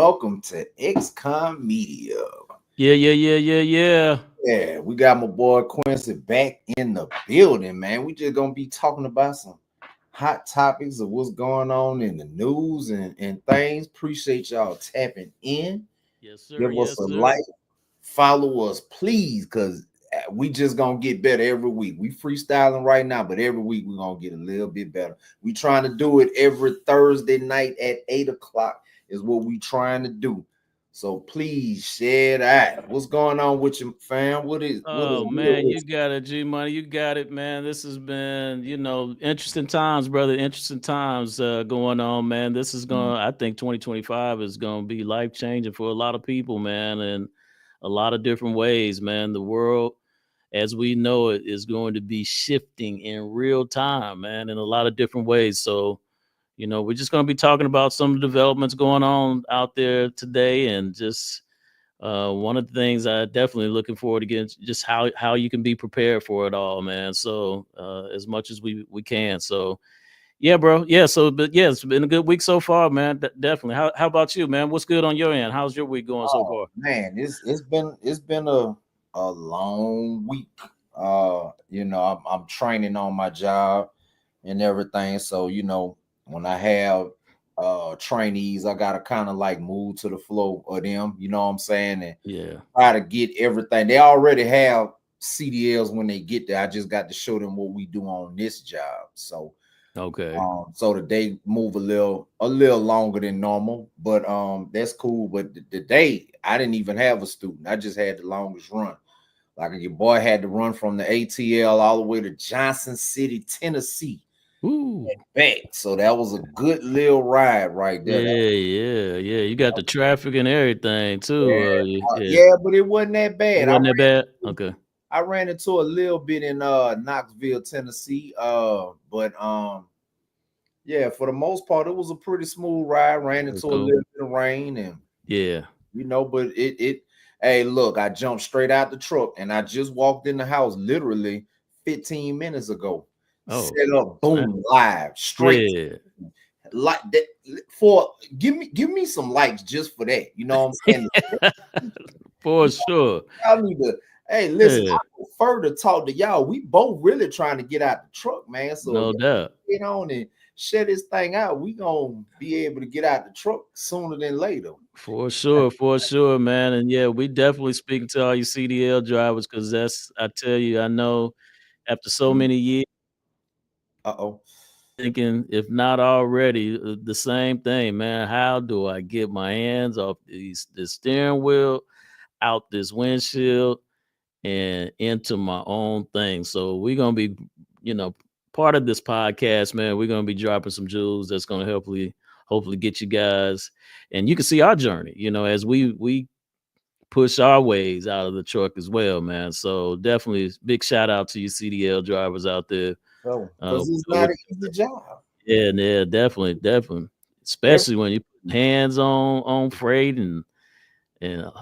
welcome to XCOM Media. Yeah. Yeah, we got my boy Quincy back in the building, man. We just gonna be talking about some hot topics of what's going on in the news and things. Appreciate y'all tapping in. Yes, sir. Give us Yes, a sir. like, follow us, please, because we just gonna get better every week. We freestyling right now, but every week we're gonna get a little bit better. We trying to do it every Thursday night at 8 o'clock is what we trying to do. So please share that. What's going on with you, fam? What is Oh good man, with you got it, G Money. You got it, man. This has been, interesting times, brother. Interesting times going on, man. This is you? I think 2025 is gonna be life changing for a lot of people, man, in a lot of different ways, man. The world, as we know it, is going to be shifting in real time, man, in a lot of different ways. So, we're just going to be talking about some of the developments going on out there today, and just one of the things I definitely looking forward to getting just how you can be prepared for it all, man. So as much as we can. So yeah, bro. Yeah. So but yeah, it's been a good week so far, man. Definitely. How about you, man? What's good on your end? How's your week going so Oh far? man, it's been a long week. I'm training on my job and everything. So, when I have trainees, I gotta kind of like move to the flow of them, you know what I'm saying? And Yeah. try to get everything. They already have CDLs when they get there. I just got to show them what we do on this job. So Okay. so the day move a little longer than normal, but that's cool. But the day I didn't even have a student. I just had the longest run. Like your boy had to run from the ATL all the way to Johnson City, Tennessee, Ooh. back. So that was a good little ride right there. Yeah. You got the traffic and everything too. Yeah. Yeah, but it wasn't that It bad. wasn't that bad. Okay. I ran into a little bit in Knoxville, Tennessee. But yeah, for the most part, it was a pretty smooth ride. Ran That's into a cool. little bit of rain and Yeah. but it hey, look, I jumped straight out the truck and I just walked in the house literally 15 minutes ago. Oh, Set up, man. boom, live, straight Yeah. like that for give me some likes just for that. You know what I'm saying? For sure. Y'all need to hey, listen, Yeah. I prefer to talk to y'all. We both really trying to get out the truck, man. So if No y'all doubt. get on and share this thing out, we gonna be able to get out the truck sooner than later. For sure, man. And yeah, we definitely speaking to all you CDL drivers because I tell you, I know after so Mhm. many years Uh-oh. thinking, if not already, the same thing, man. How do I get my hands off the steering wheel, out this windshield, and into my own thing? So we're gonna be, you know, part of this podcast, man. We're gonna be dropping some jewels that's gonna hopefully get you guys, and you can see our journey, as we push our ways out of the truck as well, man. So definitely big shout out to you CDL drivers out there. So, Uh, because it's not with, an easy job. yeah, definitely, Every, especially when you put hands on freight and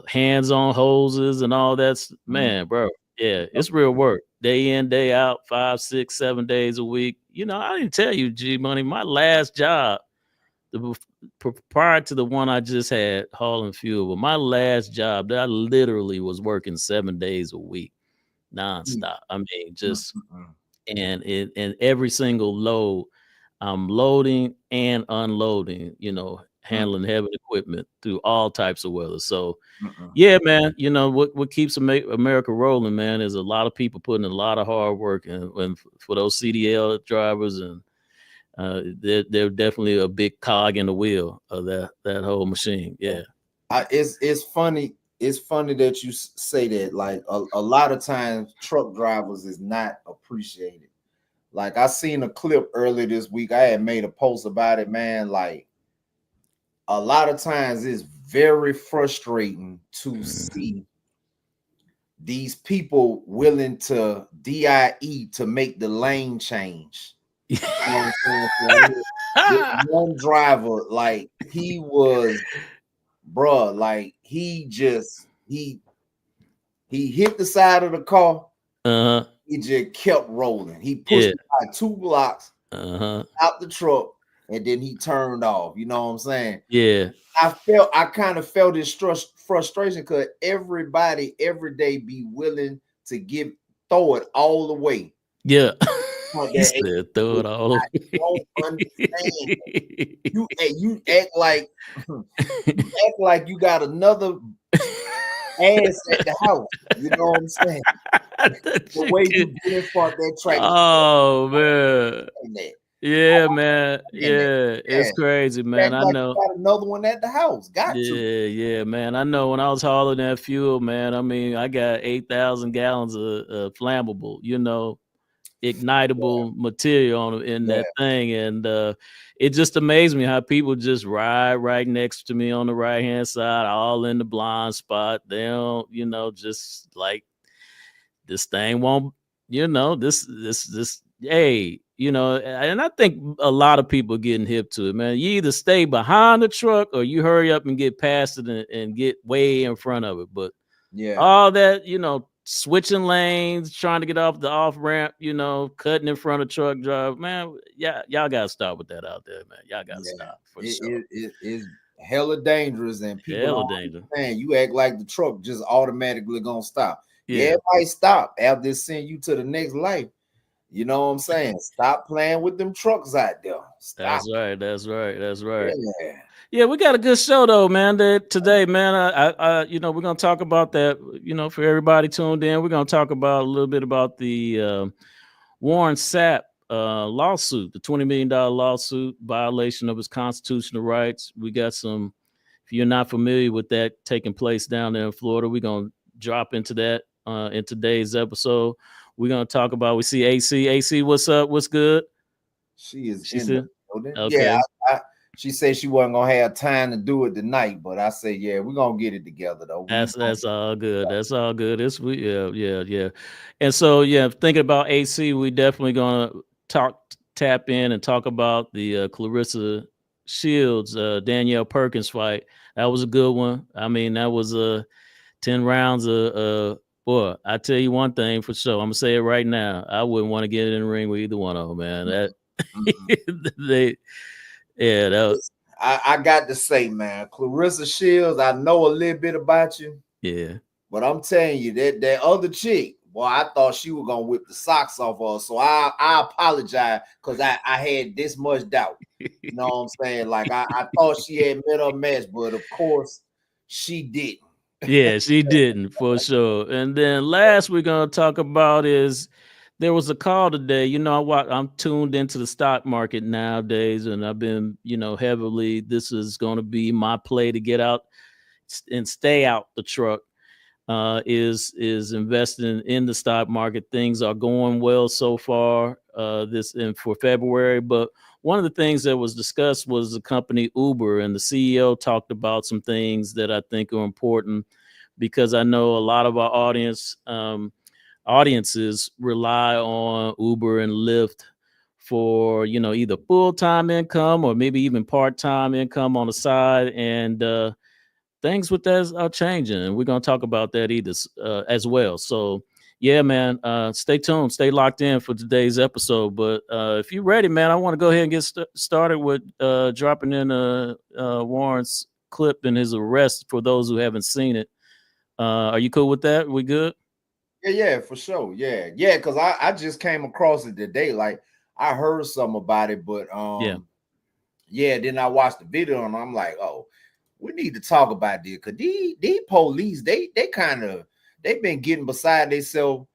hands on hoses and all that's Mhm. man, bro. Yeah, it's real work. Day in, day out, 5, 6, 7 days a week. I didn't tell you, G Money. My last job, prior to the one I just had hauling fuel, but my last job, that I literally was working 7 days a week, Mm, nonstop. I mean, mm, just mm, mm, and every single load, I'm loading and unloading. mm, Handling heavy equipment through all types of weather. So mm, mm. yeah, man. What keeps America rolling, man, is a lot of people putting in a lot of hard work, and for those CDL drivers, and they're definitely a big cog in the wheel of that whole machine. Yeah. It's funny. It's funny that you say that. Like a lot of times, truck drivers is not appreciated. Like I seen a clip earlier this week. I had made a post about it, man. Like a lot of times, it's very frustrating to Mhm. see these people willing to DIE to make the lane change. You know what I'm saying? So this one driver, like he was, bruh, like he hit the side of the car. Uh-huh. He just kept rolling. He pushed Yeah. it by 2 blocks Uh-huh. out the truck. and then he turned off. You know what I'm saying? Yeah. I kind of felt this frustration because everybody every day be willing to throw it all the way. Yeah. But He that said, throw it all I don't understand. You act like you got another ass at the house. You know what I'm saying? The way you did for that track. Oh man. That. Yeah, man. That. Yeah, it's crazy, You man. act I like know. you got another one at the house. Got to. Yeah, man. I know when I was hauling that fuel, man. I mean, I got 8,000 gallons of flammable, ignitable material in Yeah. that thing, and it just amazed me how people just ride right next to me on the right hand side, all in the blind spot. They don't, just like this thing won't, this. Hey, and I think a lot of people getting hip to it, man. You either stay behind the truck or you hurry up and get past it and get way in front of it. But Yeah. all that, switching lanes, trying to get off the off ramp, cutting in front of truck drive, man. Yeah, y'all gotta stop with that out there, man. Y'all gotta stop for sure. It is hella dangerous, and people Hella don't dangerous. understand. You act like the truck just automatically gonna stop. Yeah, Yeah. it might stop after it send you to the next life. You know what I'm saying? Stop playing with them trucks out there. Stop. That's right. Yeah. Yeah, we got a good show though, man. Today, man. We're gonna talk about that. For everybody tuned in, we're gonna talk about a little bit about the Warren Sapp lawsuit, the $20 million lawsuit, violation of his constitutional rights. We got some. If you're not familiar with that taking place down there in Florida, we're gonna drop into that in today's episode. We're gonna talk about. We see AC. AC, what's up? What's good? She is She's in in. the building. Okay. Yeah, she said she wasn't gonna have time to do it tonight, but I said, yeah, we're gonna get it together though. That's all good. That's all good. Yeah. And so thinking about AC, we definitely gonna tap in and talk about the Claressa Shields, Danielle Perkins fight. That was a good one. I mean, that was 10 rounds of boy. I tell you one thing for sure. I'm gonna say it right now. I wouldn't want to get in the ring with either one of them, man. That that was, I got to say, man, Claressa Shields, I know a little bit about you. Yeah. But I'm telling you, that other chick, boy, I thought she was gonna whip the socks off her. So I apologize because I had this much doubt. You know what I'm saying? Like I thought she had met her match, but of course she didn't. Yeah, she didn't for sure. And then last we're gonna talk about is there was a call today. I'm tuned into the stock market nowadays, and I've been, heavily. This is going to be my play to get out and stay out the truck. Is investing in the stock market. Things are going well so far. For February, but one of the things that was discussed was the company Uber, and the CEO talked about some things that I think are important because I know a lot of our audiences rely on Uber and Lyft for either full-time income or maybe even part-time income on the side, and things with that are changing, and we're going to talk about that as well. So yeah, man, stay tuned, stay locked in for today's episode. But if you're ready, man, I want to go ahead and get started with dropping in Warren's clip in his arrest for those who haven't seen it. Are you cool with that? We good? Yeah, for sure. Yeah, because I just came across it today. Like I heard something about it, but then I watched the video and I'm like, oh, we need to talk about this because these police, they've been getting beside themselves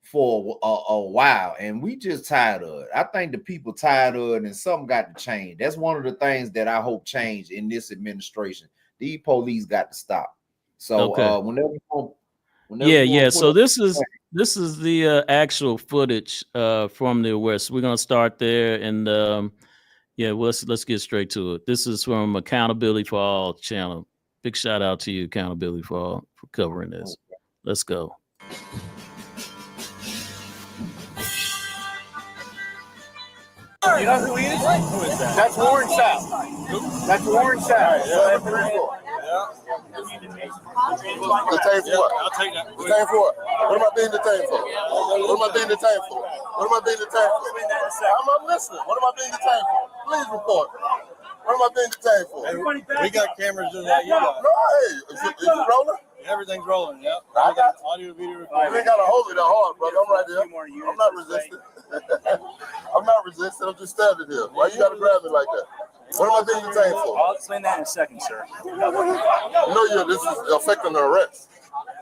for a while, and we just tired of it. I think the people tired of it, and something got to change. That's one of the things that I hope change in this administration. These police got to stop. So whenever so this is the actual footage from the arrest. We're gonna start there, and let's get straight to it. This is from Accountability for All channel. Big shout out to you, Accountability for All, for covering this. Let's go. You know who he is? Who is that? That's Warren Sapp. That's Warren Sapp. Detained for what? I'll take that. Detained for what? What am I being detained for? What am I being detained for? What am I being detained for? I'm listening. What am I being detained for? Please report. What am I being detained for? We got cameras just like you got. No, hey, is it rolling? Everything's rolling, yep. I got Audio, video you recording. ain't gotta hold me that hard, brother. I'm right here. I'm not resisting. I'm not resisting. I'm just standing here. Why you gotta grab me like that? What am I being detained for? I'll explain that in a second, sir. This is affecting the arrest.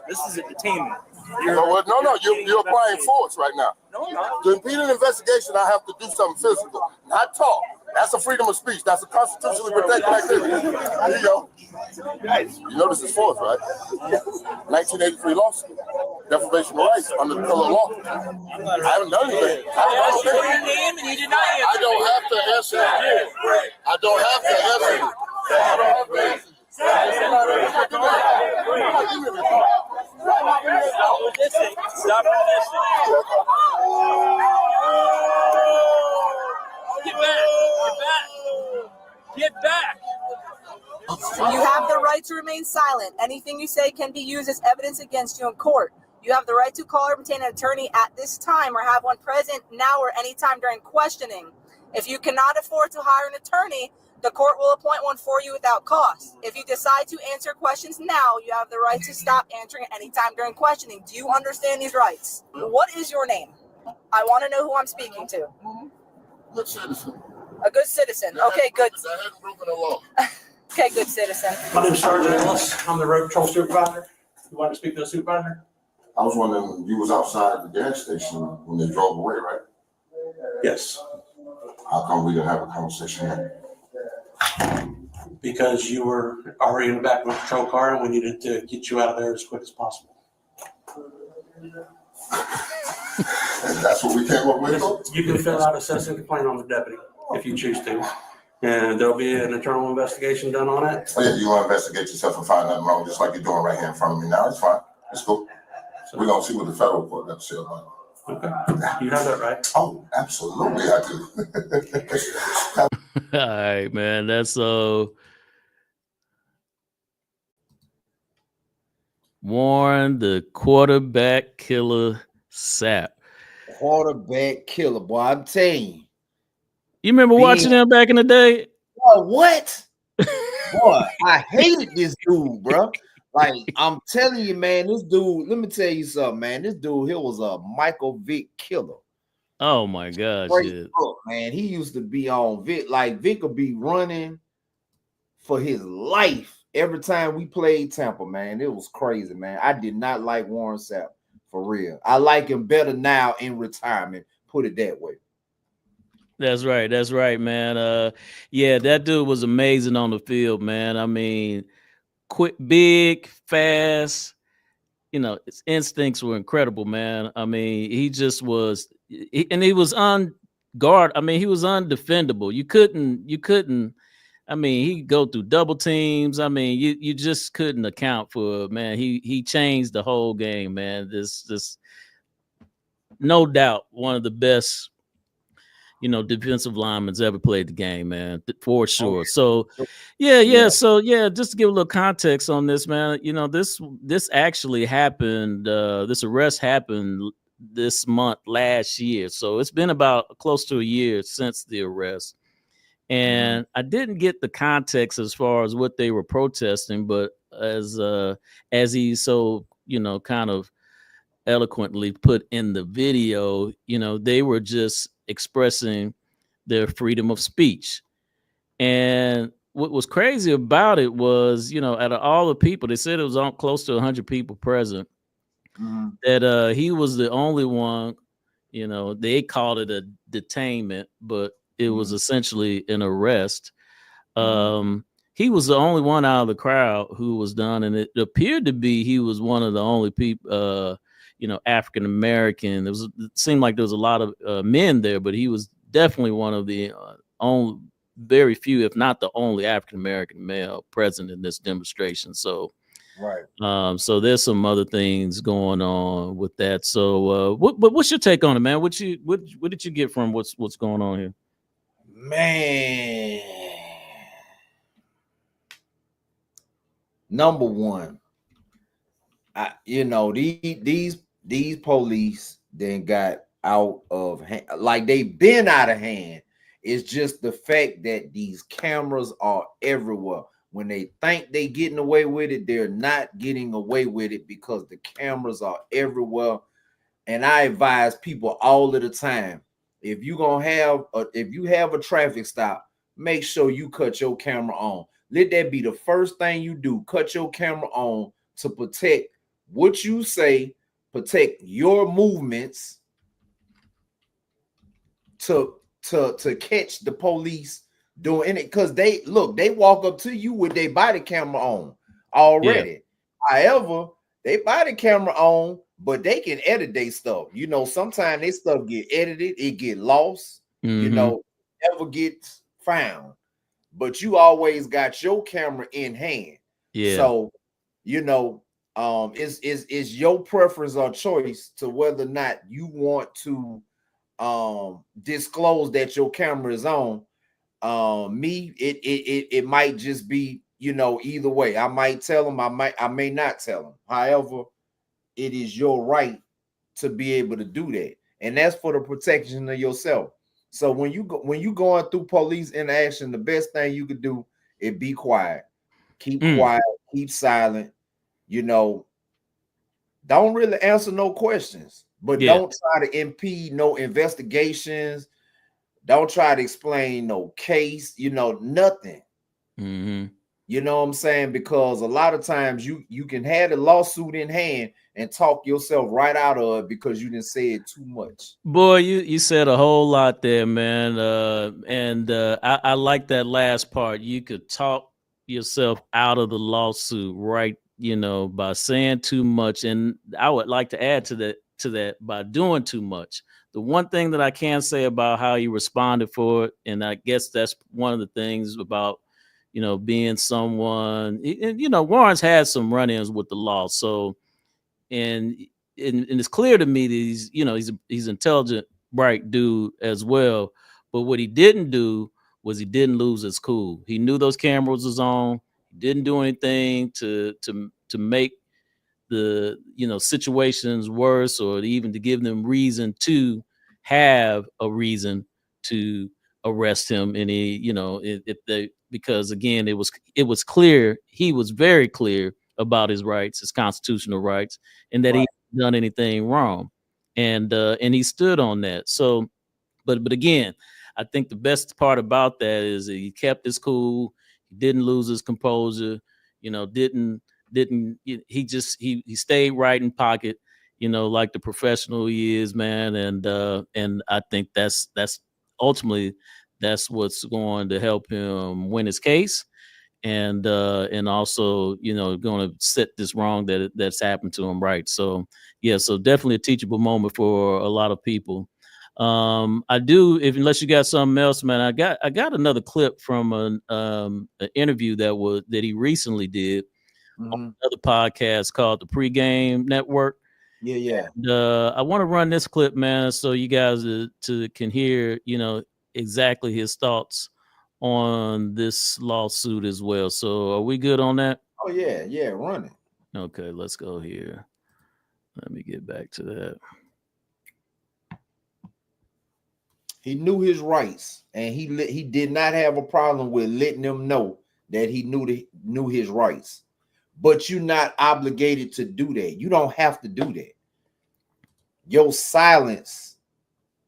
This is a detainment. No, you're applying force right now. No, I'm not. To impede an investigation, I have to do something physical, not talk. That's a freedom of speech. That's a constitutionally protected activity. There you go. You know this is force, right? 1983 lawsuit. Deprivation of rights under the color of law. I haven't done anything. Your name and you did not answer. I don't have to answer it. I don't have to answer it. I don't have to answer it. Stop resisting. Get back. Get back. You have the right to remain silent. Anything you say can be used as evidence against you in court. You have the right to call or obtain an attorney at this time or have one present now or anytime during questioning. If you cannot afford to hire an attorney, the court will appoint one for you without cost. If you decide to answer questions now, you have the right to stop answering at any time during questioning. Do you understand these rights? What is your name? I want to know who I'm speaking to. Good citizen. A good citizen. Okay, good. I hadn't broken the law. Okay, good citizen. My name is Sergeant Ellis. I'm the road patrol supervisor. You want to speak to the supervisor? I was wondering, you was outside the gas station when they drove away, right? Yes. How come we didn't have a conversation yet? Because you were already in the back of a patrol car and we needed to get you out of there as quick as possible. That's what we came up with? You can fill out a citizen complaint on the deputy if you choose to. And there'll be an internal investigation done on it. Oh, yeah, you want to investigate yourself and find nothing wrong, just like you're doing right here in front of me now. It's fine. It's cool. We're going to see what the federal court got to say about it. Okay. You have that right. Oh, absolutely, I do. All right, man. That's Warren, the quarterback killer Sapp. Quarterback killer, boy. I'm telling you. You remember watching him back in the day? Boy, what? Boy, I hated this dude, bro. Like, I'm telling you, man, this dude, let me tell you something, man. This dude here was a Michael Vick killer. Oh my gosh, Straight up, man. He used to be on Vick. Like, Vick would be running for his life every time we played Tampa, man. It was crazy, man. I did not like Warren Sapp, for real. I like him better now in retirement, put it that way. That's right, man. Yeah, that dude was amazing on the field, man. I mean, quick, big, fast. You know, his instincts were incredible, man. I mean, he just was, and he was on guard. I mean, he was undefendable. You couldn't. I mean, he'd go through double teams. I mean, you just couldn't account for, man. He changed the whole game, man. This no doubt one of the best, defensive linemen's ever played the game, man, for sure. So, yeah. So, just to give a little context on this, man, this actually happened. This arrest happened this month last year. So it's been about close to a year since the arrest. And I didn't get the context as far as what they were protesting, but as he so, kind of eloquently put in the video, they were just expressing their freedom of speech. And what was crazy about it was, out of all the people, they said it was close to 100 people present, that he was the only one, they called it a detainment, but it was essentially an arrest. He was the only one out of the crowd who was done, and it appeared to be he was one of the only people, African American. It seemed like there was a lot of men there, but he was definitely one of the only, very few, if not the only African American male present in this demonstration. So, right. So there's some other things going on with that. So, what's your take on it, man? What did you get from what's going on here? Man, number one, these police then got out of hand, like they've been out of hand It's just the fact that these cameras are everywhere. When they think they getting away with it, they're not getting away with it because the cameras are everywhere. And I advise people all of the time, if you have a traffic stop, make sure you cut your camera on. Let that be the first thing you do. Cut your camera on to protect what you say, protect your movements, to catch the police doing it, because they walk up to you with their body camera on already. However, they body camera on, but they can edit their stuff. You know, sometimes their stuff get edited, it get lost, you know, never gets found. But you always got your camera in hand. So, you know, it's your preference or choice to whether or not you want to disclose that your camera is on. It might just be, you know, either way. I might tell them, I may not tell them. However, it is your right to be able to do that, and that's for the protection of yourself. So when you going through police interaction, the best thing you could do is be quiet, keep quiet, keep silent. You know, don't really answer no questions, but don't try to impede no investigations. Don't try to explain no case, you know, nothing. You know what I'm saying? Because a lot of times you can have a lawsuit in hand and talk yourself right out of it because you didn't say it too much. Boy, you said a whole lot there, man. I like that last part. You could talk yourself out of the lawsuit, right? You know, by saying too much. And I would like to add to that by doing too much. The one thing that I can say about how you responded for it, and I guess that's one of the things about, you know, being someone, and, you know, Warren's had some run-ins with the law. So, and it's clear to me that he's, you know, he's intelligent, bright dude as well. But what he didn't do was he didn't lose his cool. He knew those cameras was on. He didn't do anything to make the, you know, situations worse, or even to give them reason to have a reason to arrest him. And he, you know, because again, it was clear, he was very clear about his rights, his constitutional rights, and that he hadn't done anything wrong, and he stood on that. So, but again, I think the best part about that is that he kept his cool, he didn't lose his composure, you know, he stayed right in pocket, you know, like the professional he is, man. And I think that's ultimately that's what's going to help him win his case, and also, you know, going to set this wrong that's happened to him right. So yeah, so definitely a teachable moment for a lot of people. I do, unless you got something else, man. I got another clip from an interview that he recently did on another podcast called the Pregame Network. Yeah. And, I want to run this clip, man, so you guys can hear, you know, exactly his thoughts on this lawsuit as well. So are we good on that? Oh yeah, run it. Okay, let's go here. Let me get back to that. He knew his rights, and he did not have a problem with letting them know that he knew his rights. But you're not obligated to do that. You don't have to do that. Your silence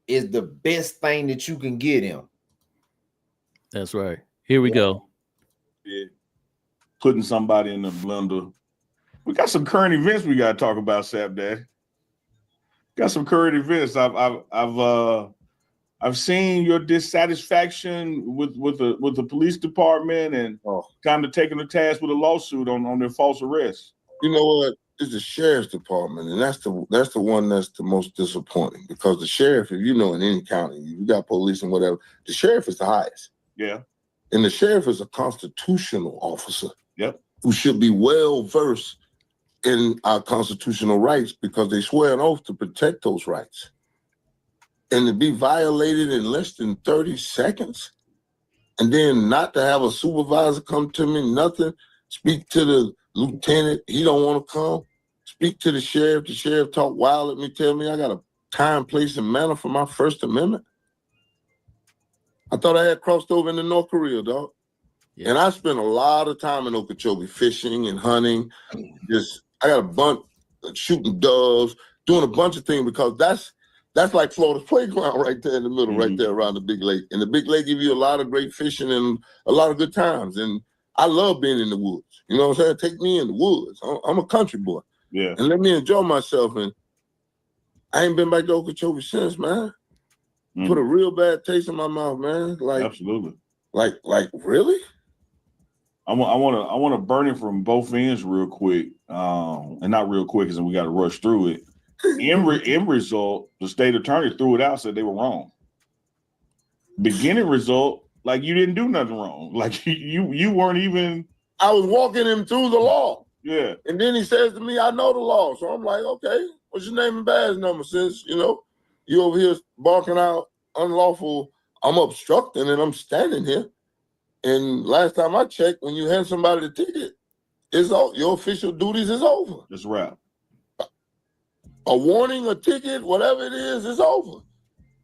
is the best thing that you can get him. That's right. Here we go. Yeah. Putting somebody in the blender. We got some current events we got to talk about, Sapp Daddy. Got some current events. I've seen your dissatisfaction with the police department and kind of taking the task with a lawsuit on their false arrest. You know what? It's the sheriff's department, and that's the one that's the most disappointing, because the sheriff, if you know, in any county, you got police and whatever, the sheriff is the highest. Yeah. And the sheriff is a constitutional officer. Yep. Who should be well versed in our constitutional rights, because they swear an oath to protect those rights. And to be violated in less than 30 seconds, and then not to have a supervisor come to me, nothing, speak to the lieutenant, he don't want to come, speak to the sheriff talk wild at me, tell me I got a time, place, and manner for my First Amendment. I I thought I had crossed over into North Korea, dog. Yeah. And I spent a lot of time in Okeechobee fishing and hunting. I got a bunch shooting doves, doing a bunch of things because that's like Florida's playground right there in the middle, right there around the big lake. And the big lake give you a lot of great fishing and a lot of good times. And I love being in the woods. You know what I'm saying? Take me in the woods. I'm a country boy. Yeah. And let me enjoy myself. And I ain't been back to Okeechobee since, man. Put a real bad taste in my mouth, man. Like absolutely. Like really? I want to burn it from both ends real quick, and not real quick, because we got to rush through it. End result, the state attorney threw it out, said they were wrong. Beginning result, like you didn't do nothing wrong, like you weren't even. I was walking him through the law. Yeah. And then he says to me, "I know the law," so I'm like, "Okay, what's your name and badge number?" Since you over here barking out unlawful, I'm obstructing and I'm standing here. And last time I checked, when you hand somebody the ticket, your official duties is over. That's right. A warning, a ticket, whatever it is over.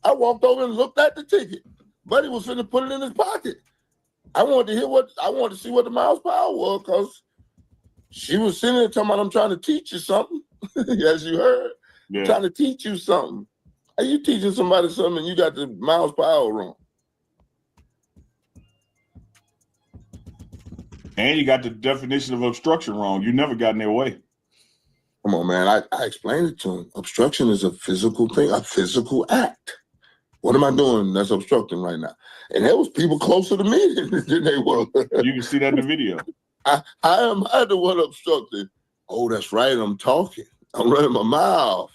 I walked over and looked at the ticket. Buddy was finna put it in his pocket. I wanted to see what the miles per hour was, because she was sitting there talking about, "I'm trying to teach you something." As you heard, yeah. Trying to teach you something. Are you teaching somebody something and you got the miles per hour wrong? And you got the definition of obstruction wrong. You never got in their way. Come on, man. I explained it to him. Obstruction is a physical thing, a physical act. What am I doing that's obstructing right now? And there was people closer to me than they were. You can see that in the video. I am the one obstructing. Oh, that's right. I'm talking. I'm running my mouth.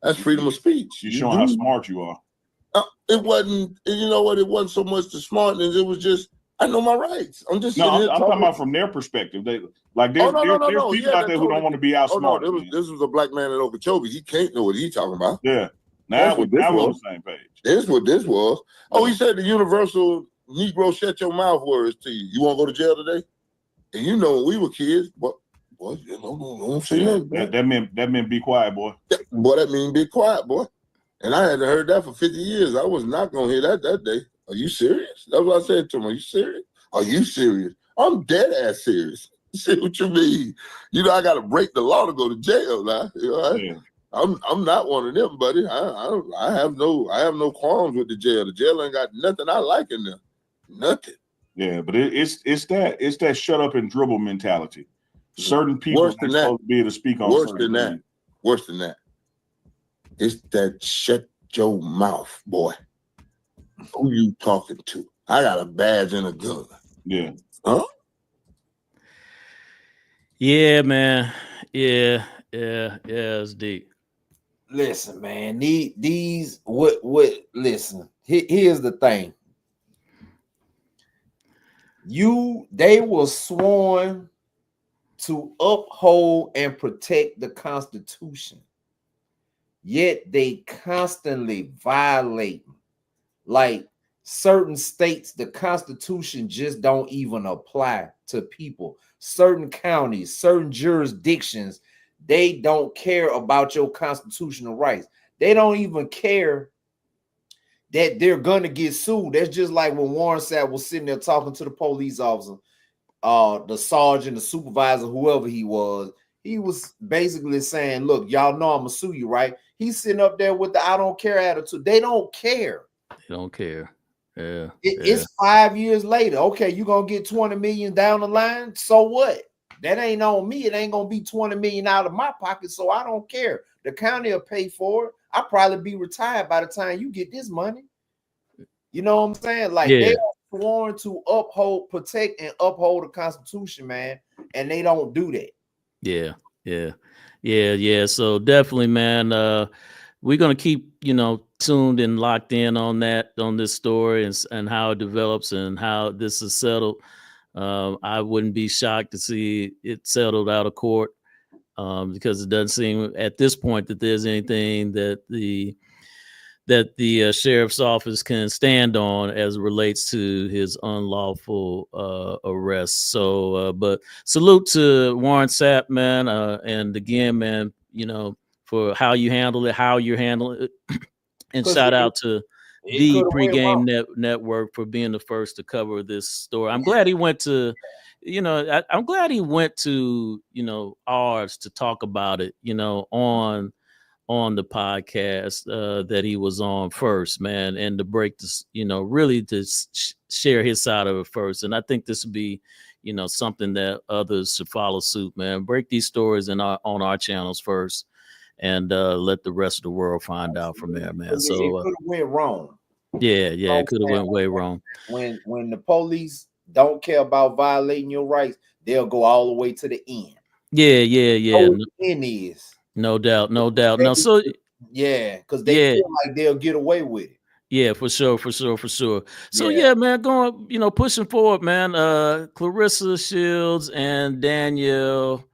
That's freedom of speech. You're showing how smart you are. It wasn't, you know what? It wasn't so much the smartness. It was just, I know my rights. I'm just I'm talking about from their perspective. There's people out there who don't want to be outsmarted. No, this was a black man in Okeechobee. He can't know what he's talking about. Yeah. Now we're on the same page. This what this was. Oh, he said the universal Negro shut your mouth words to you. You want to go to jail today? And you know when we were kids, don't say that. That meant be quiet, boy. Boy, that mean be quiet, boy. And I hadn't heard that for 50 years. I was not gonna hear that day. Are you serious? That's what I said to him. Are you serious? Are you serious? I'm dead ass serious. See what you mean? I gotta break the law to go to jail now. Yeah. I'm not one of them, buddy. I have no qualms with the jail. The jail ain't got nothing I like in there. Nothing. Yeah, but it's that shut up and dribble mentality. Certain people are supposed to be able to speak on certain things. Worse than that. It's that shut your mouth, boy. Who you talking to? I got a badge and a gun. Yeah. Huh? Yeah, man. Yeah, it's deep. Listen, man. Listen. Here's the thing. They were sworn to uphold and protect the Constitution, yet they constantly violate. Like certain states, the Constitution just don't even apply to people. Certain counties, certain jurisdictions, they don't care about your constitutional rights. They don't even care that they're gonna get sued. That's just like when Warren Sapp was sitting there talking to the police officer, the sergeant, the supervisor, whoever he was basically saying, "Look, y'all know I'm gonna sue you, right?" He's sitting up there with the "I don't care" attitude. They don't care. They don't care. Yeah. It's 5 years later. Okay, you're gonna get 20 million down the line. So what? That ain't on me. It ain't gonna be 20 million out of my pocket. So I don't care. The county will pay for it. I'll probably be retired by the time you get this money. You know what I'm saying? Like they are sworn to protect and uphold the Constitution, man, and they don't do that. Yeah. So definitely, man. We're gonna keep tuned and locked in on this story and how it develops and how this is settled. I wouldn't be shocked to see it settled out of court, because it doesn't seem at this point that there's anything that the sheriff's office can stand on as it relates to his unlawful arrest. So, but salute to Warren Sapp, man, and again, man, for how you handle it, how you're handling it, and shout out to the pregame network for being the first to cover this story. I'm glad he went to, I'm glad he went to, ours to talk about it, on the podcast that he was on first, man, and to break this, really to share his side of it first. And I think this would be, something that others should follow suit, man. Break these stories on our channels first, and let the rest of the world find out from there, man. So it could have went wrong. Yeah, it could have went way wrong. When the police don't care about violating your rights, they'll go all the way to the end. Yeah. The end is. No doubt. Now, so because they feel like they'll get away with it. Yeah, for sure. So man, going, pushing forward, man. Claressa Shields and Danielle.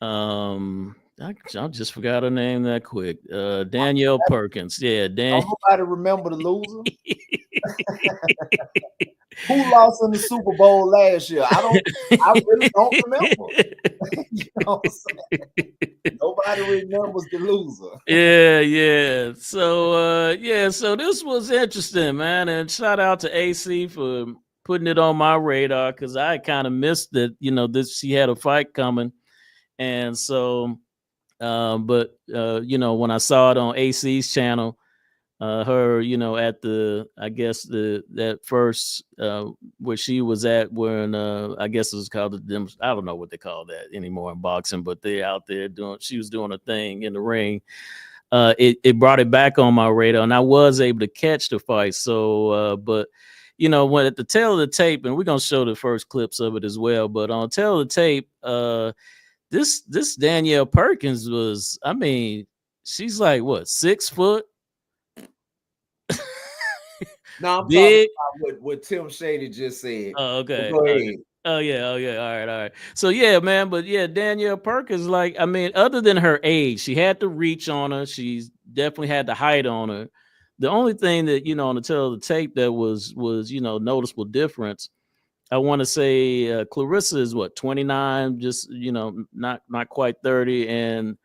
I just forgot her name that quick. Danielle Perkins. Yeah, Don't nobody remember the loser. Who lost in the Super Bowl last year? I really don't remember. You know what I'm saying? Nobody remembers the loser. Yeah. So this was interesting, man. And shout out to AC for putting it on my radar, because I kind of missed that, she had a fight coming. And so but when I saw it on AC's channel, her, at that first where she was at, when I guess it was called I don't know what they call that anymore in boxing, but they're out there she was doing a thing in the ring. It brought it back on my radar, and I was able to catch the fight. So but when at the tail of the tape, and we're gonna show the first clips of it as well, but on the tail of the tape, this Danielle Perkins was, she's like what, 6 foot? No, I'm talking about what Tim Shady just said. Oh, okay. Go ahead. Oh yeah. All right. So yeah, man. But yeah, Danielle Perkins, other than her age, she had the reach on her. She's definitely had the height on her. The only thing that, on the tail of the tape that was noticeable difference, I want to say Claressa is what, 29, just not quite 30, and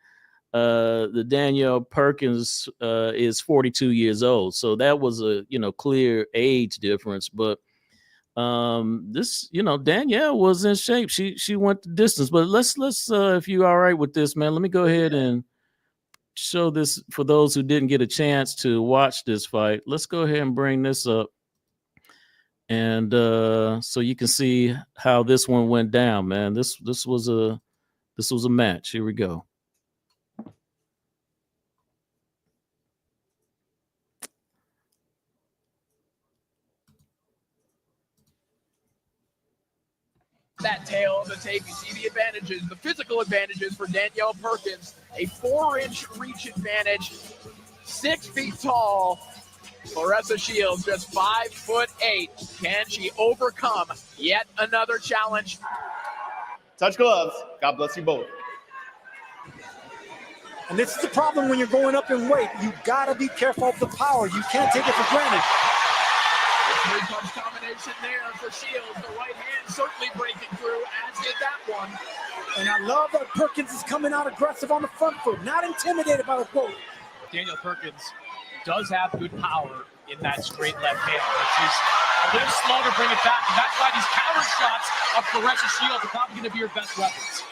the Danielle Perkins is 42 years old. So that was a clear age difference. But this Danielle was in shape. She went the distance. But let's if you're all right with this, man, let me go ahead and show this for those who didn't get a chance to watch this fight. Let's go ahead and bring this up. And so you can see how this one went down, man. This was a match. Here we go. That tail of the tape, you see the advantages, the physical advantages for Danielle Perkins. A 4-inch reach advantage, 6 feet tall. Claressa Shields, just 5'8". Can she overcome yet another challenge? Touch gloves. God bless you both. And this is the problem when you're going up in weight. You gotta be careful of the power. You can't take it for granted. 3-punch combination there for Shields. The right hand certainly breaking through, as did that one. And I love that Perkins is coming out aggressive on the front foot, not intimidated by the quote. Danielle Perkins does have good power in that straight left hand, but she's a little slow to bring it back, and that's why these counter shots of Claressa Shields are probably going to be her best weapons.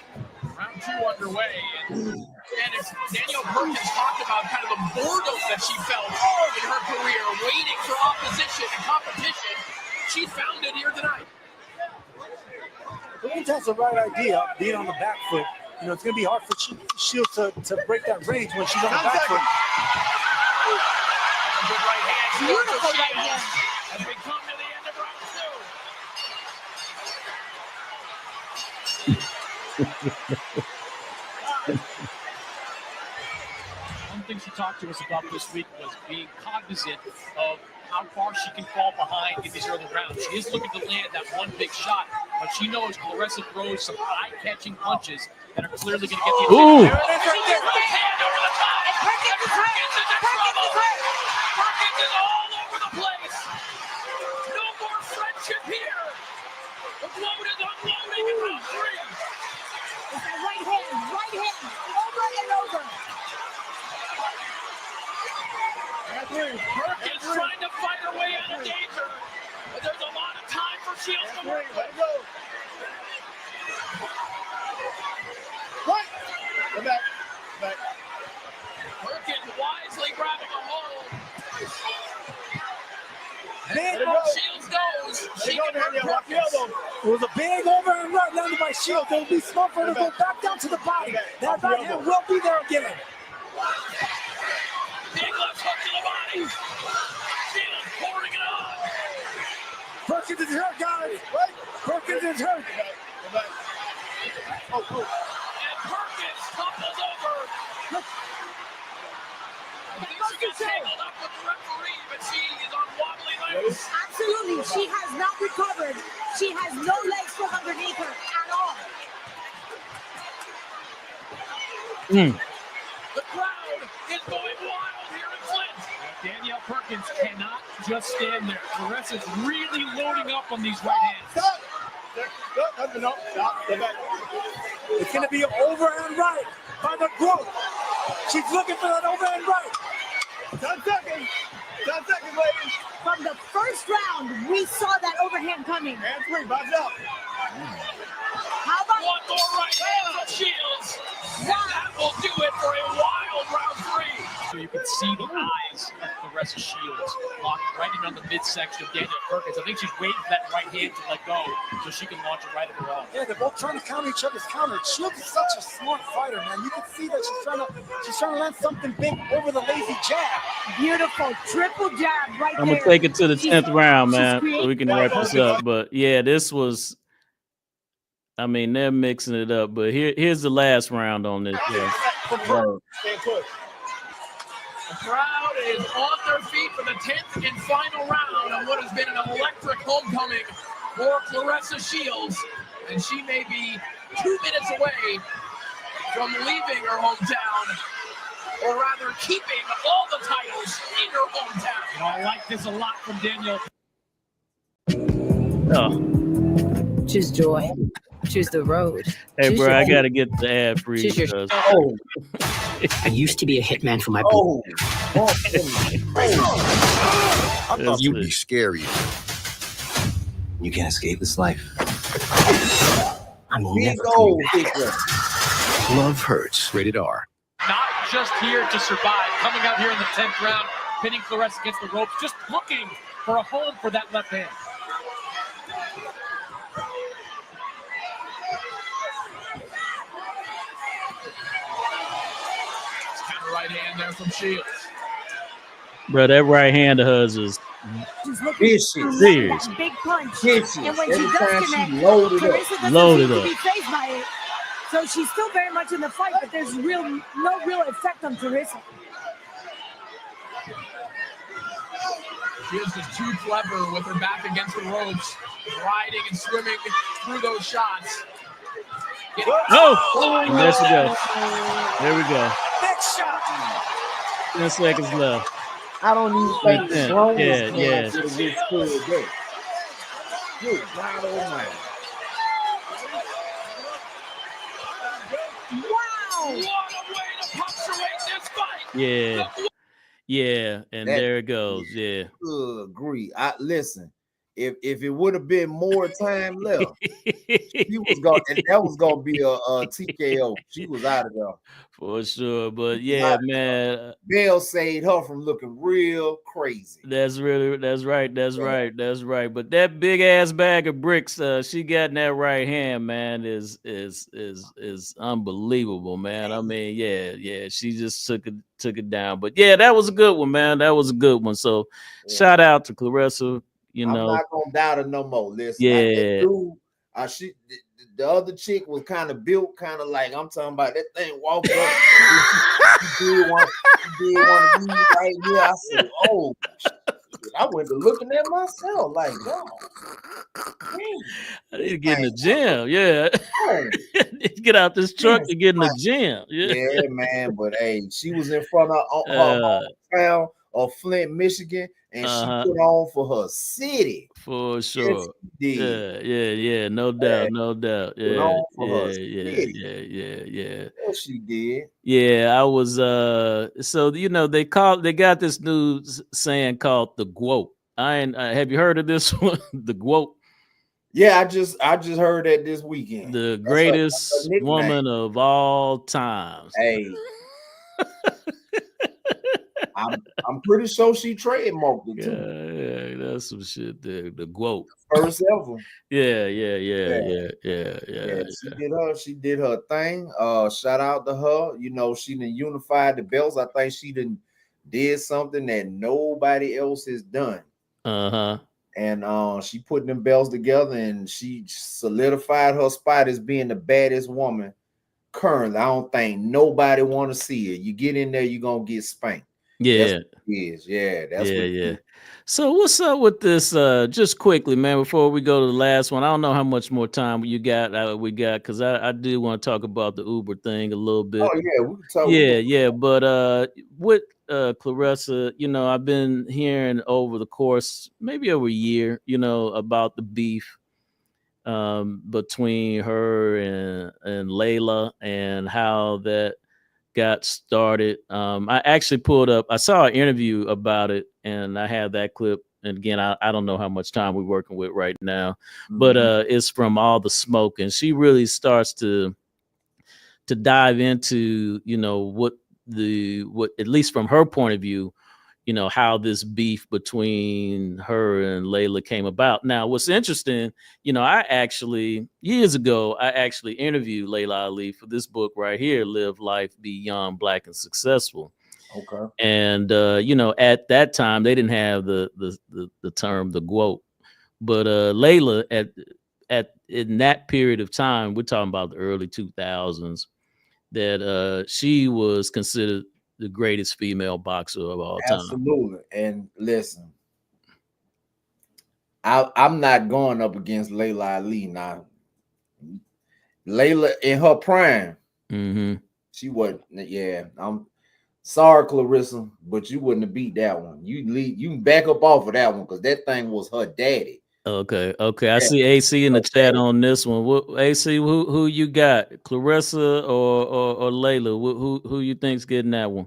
Round 2 underway, and as Danielle Perkins talked about kind of the boredom that she felt in her career, waiting for opposition and competition. She found it here tonight. Perkins has the right idea, being on the back foot. It's going to be hard for Shields to break that range when she's on the back foot. Good right hand. Beautiful right hand. As we come to the end of round 2. One thing she talked to us about this week was being cognizant of how far she can fall behind in these early rounds. She is looking to land that one big shot, but she knows Claressa throws some eye-catching punches that are clearly going to get the attention. There it is right there. Right hand over the top. Perkins is in trouble. Perkins is all over the place. No more friendship here. The load is unloading in round 3. Right hand, over and over. Perkins trying Shields to work. Let go. What? Go back. Back. Perkins wisely grabbing a hold. Big Shields knows. She can hurt Perkins. It was a big overhand right landed by Shields. It will be smart for her to go back down to the body. That right hand will be there again. Big left hook to the body. Shields pouring it on. Perkins is hurt, guys. What? Perkins is hurt. Go back. Oh. And Perkins tumbles over. Look. I think she got tangled up with the referee, but she is on wobbly legs. Absolutely. She has not recovered. She has no legs from underneath her at all. The crowd is going wild here in Flint. Danielle Perkins cannot just stand there. Claressa's really loading up on these right hands. Stop. No. Stop. Go back. It's going to be an overhand right by the group. She's looking for that overhand right. 10 seconds. 10 seconds, ladies. From the first round, we saw that overhand coming. And 3. Box up. How about one more right hand from Shields? And that will do it for a wild round 3. So you can see the eyes of Claressa Shields locked right in on the midsection of Danielle Perkins. I think she's waiting for that right hand to let go so she can launch it right at her own. Yeah, they're both trying to counter each other's counter. Shields is such a smart fighter, man. You can see that she's trying to land something big over the lazy jab. beautiful triple jab right there. I'm gonna take it to the 10th round, man, so we can wrap this up. But yeah, this was. I mean, they're mixing it up, but here's the last round on this. Yeah. The crowd is on their feet for the 10th and final round on what has been an electric homecoming for Claressa Shields. And she may be 2 minutes away from leaving her hometown, or rather keeping all the titles in her hometown. You know, I like this a lot from Danielle. Oh. Choose joy. Choose the road. Hey, Choose bro, I your- got to get the ad free. Choose your- Because... Oh. I used to be a hitman for my people. I thought you'd be scary. You can't escape this life. I'm never coming back. Love Hurts, rated R. Not just here to survive, coming out here in the 10th round, pinning Claressa against the ropes, just looking for a home for that left hand. Counter right hand there from Shields. Bro, that right hand of hers is vicious. Serious. Big punch. Vicious. And when Every she time does she connect, loaded up. Claressa doesn't Loaded seem up. to be fazed by it. So she's still very much in the fight, but there's no real effect on Claressa. She is just too clever with her back against the ropes, riding and swimming through those shots. Oh, and there she goes. There we go. Next shot. 10 seconds left. I don't even think grown Yeah. should have withstood that. Good God Almighty. Wow! What a way to punctuate this fight! Yeah. Yeah. And That- there it goes. Yeah. Agree. Listen. If it would have been more time left, she was going, and that was gonna be a TKO. She was out of there For sure. But yeah, man. Bell saved her from looking real crazy. That's right. But that big ass bag of bricks she got in that right hand, man, is unbelievable, man. I mean, yeah, she just took it down. But yeah, that was a good one, man. That was a good one. So shout out to Claressa. I'm not gonna doubt her no more. Listen, Yeah. The other chick was kind of built, kind of like I'm talking about. That thing walked up. She did one of these right here. I said, "Oh," I went to looking at myself like, "Oh, I need to get in the gym." Yeah, get out this truck and get in the gym. Yeah, man. But hey, she was in front of her hometown of Flint, Michigan, and she put on for her city. For sure. Yes, Yeah. No doubt. Yeah. Yes, she did. Yeah, I was so they got this new saying called the GWOAT. Have you heard of this one? The GWOAT. Yeah, I just heard that this weekend. The That's her greatest nickname. woman of all times. Hey. I'm pretty sure she trademarked it too. Yeah, that's some shit there. The quote. First ever. Yeah. She did her thing. Shout out to her. You know, she done unified the belts. I think she did something that nobody else has done. Uh-huh. And she put them belts together and she solidified her spot as being the baddest woman currently. I don't think nobody want to see it. You get in there, you're gonna get spanked. Yeah. That's what it is. Yeah, that's what it is. So what's up with this? Just quickly, man, before we go to the last one, I don't know how much more time we got, because I do want to talk about the Uber thing a little bit. Oh yeah, we can talk. Yeah. But with Claressa, you know, I've been hearing over the course, maybe over a year, you know, about the beef between her and Layla and how that got started. I actually I saw an interview about it, and I have that clip. And again, I don't know how much time we're working with right now, but it's from All the Smoke, and she really starts to dive into, you know, what at least from her point of view, you know, how this beef between her and Layla came about. Now, what's interesting, you know, years ago, I actually interviewed Layla Ali for this book right here, Live Life Beyond Black and Successful. Okay. And, you know, at that time, they didn't have the term, the GWOT. But Layla, in that period of time, we're talking about the early 2000s, that she was considered the greatest female boxer of all time. Absolutely. And listen, I'm not going up against Layla Ali now. Layla in her prime, she wasn't. Yeah, I'm sorry, Claressa, but you wouldn't have beat that one. You can back up off of that one because that thing was her daddy. Okay. I see AC in the chat on this one. AC, who you got? Claressa or Layla? Who you think's getting that one?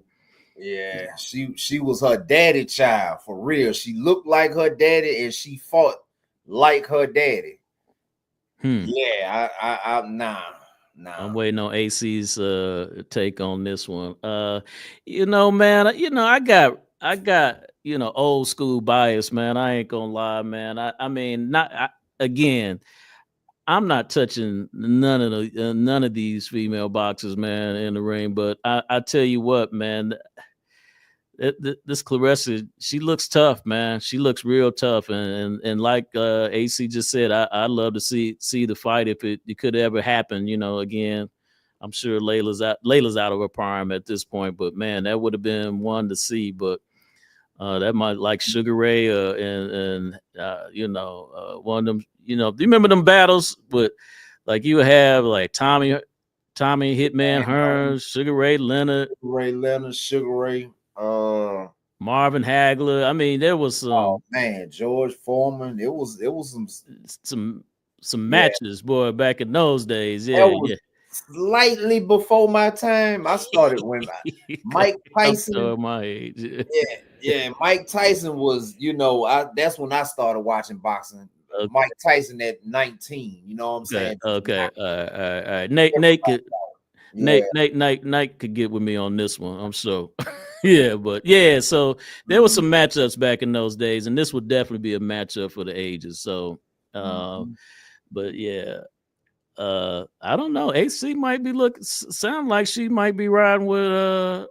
Yeah, she was her daddy child for real. She looked like her daddy and she fought like her daddy. Yeah, nah. I'm waiting on AC's take on this one. You know, man, you know, I got you know, old school bias, man. I ain't gonna lie, man. I mean, again, I'm not touching none of these female boxers, man, in the ring. But I tell you what, man, this Claressa, she looks tough, man. She looks real tough, and like AC just said, I'd love to see the fight if it could ever happen. You know, again, I'm sure Layla's out of her prime at this point, but man, that would have been one to see. But that might, like Sugar Ray and you know, one of them. You know, do you remember them battles? But like you have like Tommy Hitman Hearns, Sugar Ray Leonard, Sugar Ray. Marvin Hagler. I mean, there was some. Oh man, George Foreman. It was some matches, boy, back in those days. Yeah. Slightly before my time. I started when Mike Tyson. My age. Yeah. Mike Tyson was, you know, that's when I started watching boxing. Okay. Mike Tyson at 19. You know what I'm saying? Okay. All right. Nate could get with me on this one. I'm sure. Yeah, but yeah, so there was some matchups back in those days, and this would definitely be a matchup for the ages. So, but yeah, I don't know. AC might be sound like she might be riding with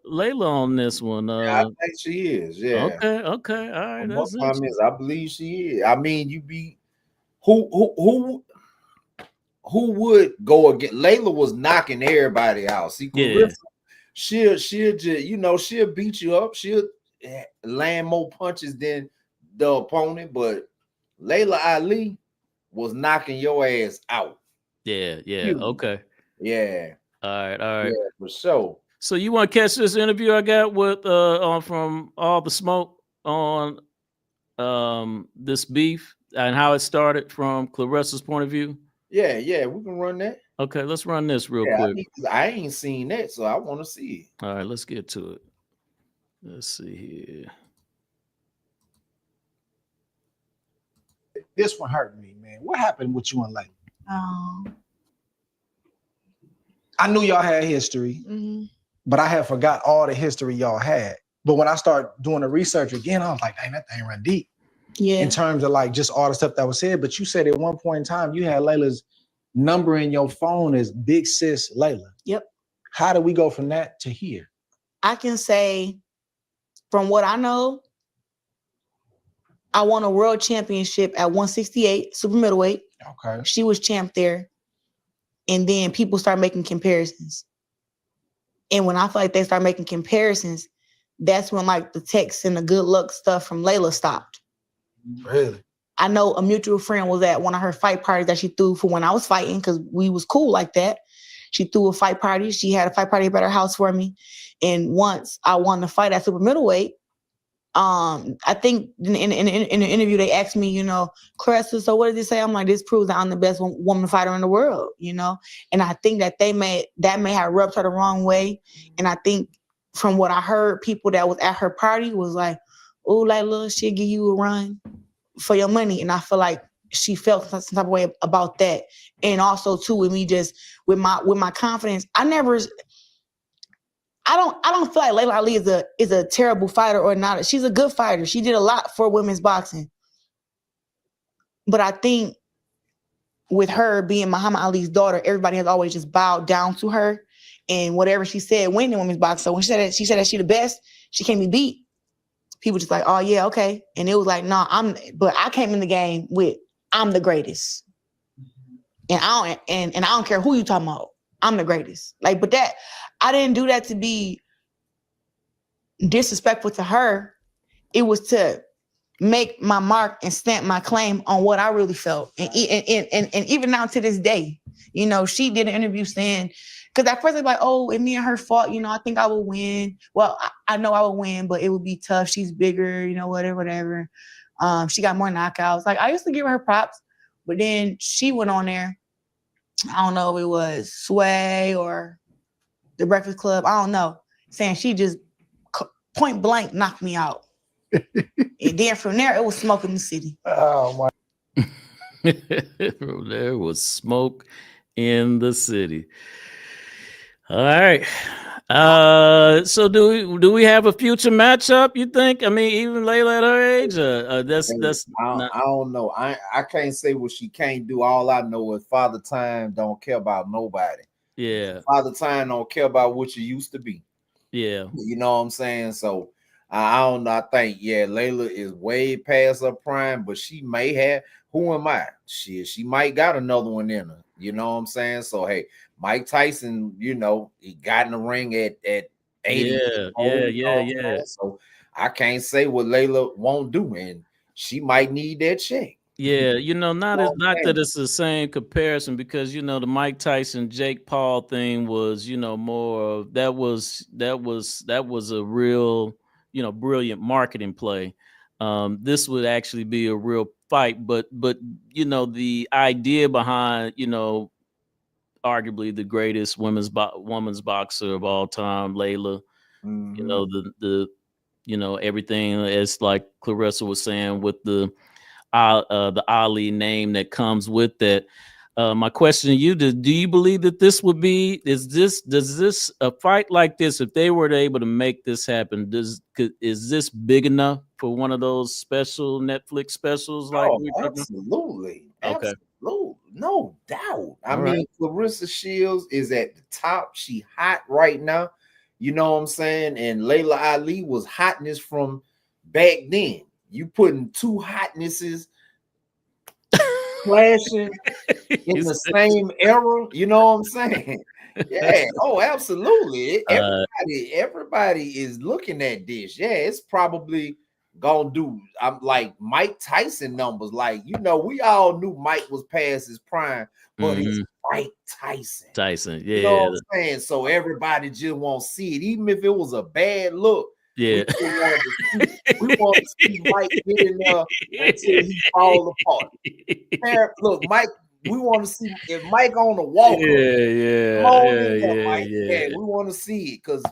Layla on this one. Yeah, I think she is. Yeah. Okay. All right. That's I believe she is. I mean, you be who would go against Layla was knocking everybody out. See, Claressa, she'll just, you know, she'll beat you up. She'll land more punches than the opponent, but Layla Ali was knocking your ass out. Yeah. Okay. Yeah. All right. Yeah, for sure. So you want to catch this interview I got with from All the Smoke on this beef and how it started from Claressa's point of view? Yeah, we can run that. Okay, let's run this real quick. I ain't seen that, so I want to see it. All right, let's get to it. Let's see here. This one hurt me, man. What happened with you and Layla? I knew y'all had history, but I had forgot all the history y'all had. But when I started doing the research again, I was like, dang, that thing run deep. Yeah. In terms of like just all the stuff that was said. But you said at one point in time, you had Layla's number in your phone as Big Sis Layla. Yep. How do we go from that to here? I can say, from what I know, I won a world championship at 168, super middleweight. Okay. She was champ there. And then people start making comparisons. And when I feel like they start making comparisons, that's when like the texts and the good luck stuff from Layla stopped. Really? I know a mutual friend was at one of her fight parties that she threw for when I was fighting, because we was cool like that. She threw a fight party. She had a fight party at her house for me. And once I won the fight at super middleweight, I think in the interview they asked me, you know, Claressa, so what did they say? I'm like, this proves that I'm the best woman fighter in the world, you know? And I think that may have rubbed her the wrong way. And I think from what I heard, people that was at her party was like, oh, Layla, she'll give you a run for your money. And I feel like she felt some type of way about that. And also too, with me just with my confidence, I don't feel like Layla Ali is a terrible fighter or not. She's a good fighter. She did a lot for women's boxing. But I think with her being Muhammad Ali's daughter, everybody has always just bowed down to her. And whatever she said went in women's boxing. So when she said that she the best, she can't be beat. People just like, oh yeah, okay. And it was like, no, but I came in the game with I'm the greatest. And I don't care who you talking about. I'm the greatest. Like, but that I didn't do that to be disrespectful to her. It was to make my mark and stamp my claim on what I really felt. And even now to this day, you know, she did an interview saying, because at first they're like, oh, if me and her fought, you know, I think I would win. Well, I know I would win, but it would be tough. She's bigger, you know, whatever. She got more knockouts. Like, I used to give her props, but then she went on there. I don't know if it was Sway or the Breakfast Club. I don't know. Saying she just point blank knocked me out. And then from there, it was smoke in the city. Oh, my. There was smoke in the city. All right. So do we have a future matchup, you think? I mean, even Layla at her age? I don't know. I can't say what she can't do. All I know is Father Time don't care about nobody. Yeah. Father Time don't care about what you used to be. Yeah. You know what I'm saying? So I don't know. I think, yeah, Layla is way past her prime, but she may have. Who am I? She might got another one in her. You know what I'm saying? So, hey, Mike Tyson, you know, he got in the ring at 80. Yeah. So I can't say what Layla won't do, and she might need that check. Yeah, you know, not that it's the same comparison, because you know the Mike Tyson Jake Paul thing was, you know, more of that was a real, you know, brilliant marketing play. This would actually be a real fight, but you know, the idea behind, you know, arguably the greatest women's boxer of all time, Layla. Mm-hmm. You know, the you know, everything, as like Claressa was saying, with the Ali name that comes with that. My question to you, do you believe that this would be, does this a fight like this, if they were able to make this happen, is this big enough for one of those special Netflix specials? Like, absolutely. Okay. Absolutely. No doubt. I mean, Claressa Shields is at the top. She hot right now. You know what I'm saying? And Layla Ali was hotness from back then. You putting two hotnesses clashing in the same era. You know what I'm saying? Yeah. Oh, absolutely. Everybody is looking at this. Yeah, it's probably gonna do. I'm like Mike Tyson numbers. Like, you know, we all knew Mike was past his prime, but it's Mike Tyson. Yeah. You know what I'm saying? So everybody just won't see it, even if it was a bad look. Yeah. We want to see Mike get in there until he falls apart. Look, Mike, we want to see if Mike on the walker. Yeah. We want to see it because,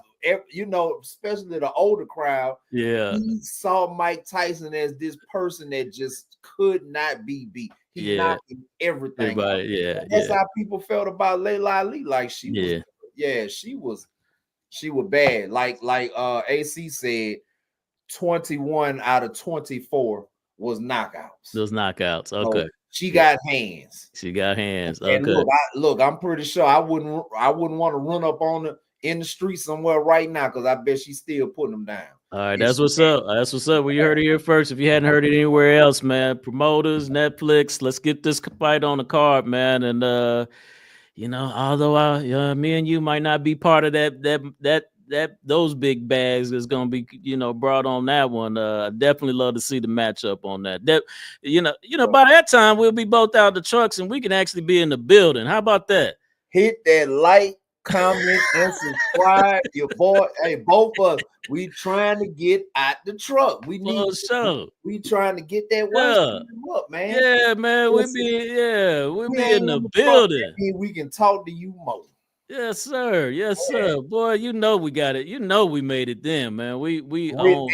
you know, especially the older crowd. Yeah. He saw Mike Tyson as this person that just could not be beat. He knocking everything out. Everybody, That's how people felt about Layla Ali. Like she was, she was bad. Like AC said, 21 out of 24 was knockouts. Those knockouts. Okay. So she got hands. She got hands. And Okay. look, I'm pretty sure I wouldn't want to run up on her in the street somewhere right now because I bet she's still putting them down. All right, that's what's up. That's what's up. Well, you heard it here first. If you hadn't heard it anywhere else, man, promoters, Netflix, let's get this fight on the card, man. And although me and you might not be part of those big bags that's gonna be brought on that one. I definitely love to see the matchup on that. By that time we'll be both out the trucks and we can actually be in the building. How about that? Hit that like, comment, and subscribe. Your boy, hey, both of us, we trying to get out the truck. We need we trying to get that one up, man. Yeah, man. We'll be in the building. We can talk to you more. Yes, sir. Yes, sir. Boy, we got it. We made it then, man. We own,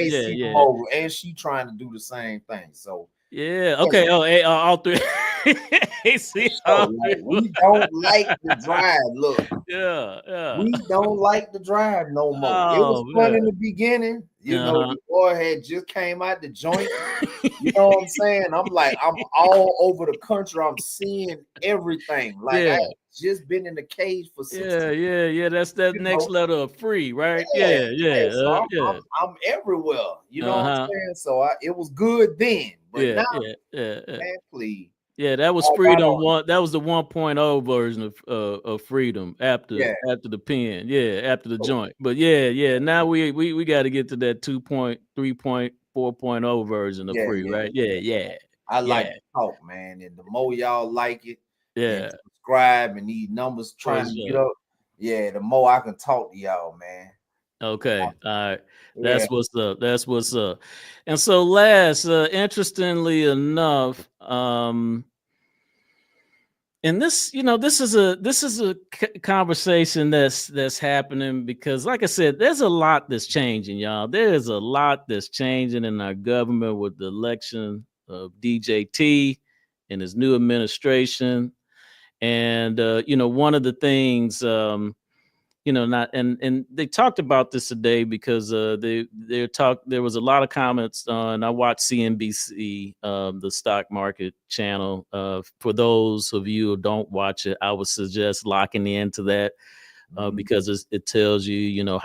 over, and she trying to do the same thing. So okay. All three. We don't like the drive. Look, we don't like the drive no more. It was fun in the beginning. The boy had just came out the joint. You know what I'm saying? I'm all over the country. I'm seeing everything. I just been in the cage for 6 years. That's that next letter of free, right? So I'm everywhere. You know what I'm saying? So it was good then, but now, man, please. Yeah, that was Freedom one. That was the 1.0 version of Freedom after the pen. After the joint. But now we got to get to that 2.3.4.0 version of Free, right? I like to talk, man, and the more y'all like it, subscribe, and these numbers trying to get up, the more I can talk to y'all, man. Okay, all right. That's what's up. That's what's up. And so last, interestingly enough, and this is a conversation that's happening because, like I said, there's a lot that's changing, y'all. There's a lot that's changing in our government with the election of DJT and his new administration. And one of the things and they talked about this today because there was a lot of comments on. I watched CNBC, the stock market channel. For those of you who don't watch it, I would suggest locking into that because it tells you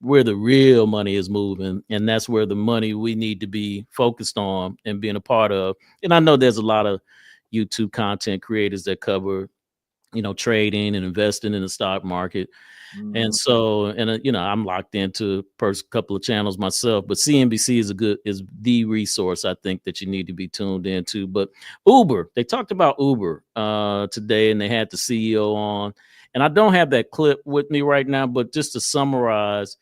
where the real money is moving, and that's where the money we need to be focused on and being a part of. And I know there's a lot of YouTube content creators that cover trading and investing in the stock market. And so, I'm locked into first couple of channels myself, but CNBC is the resource I think that you need to be tuned into. But Uber, they talked about Uber today, and they had the CEO on, and I don't have that clip with me right now, but just to summarize,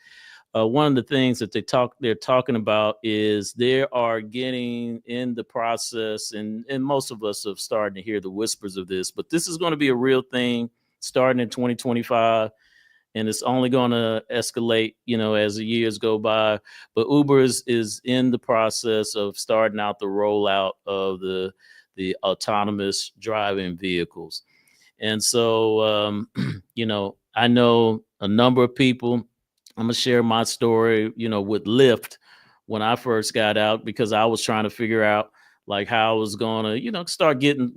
one of the things that they're talking about is they are getting in the process, and most of us have started to hear the whispers of this, but this is going to be a real thing starting in 2025. And it's only going to escalate, as the years go by. But Uber is in the process of starting out the rollout of the autonomous driving vehicles. And so, I know a number of people. I'm going to share my story, with Lyft when I first got out, because I was trying to figure out how I was going to, start getting,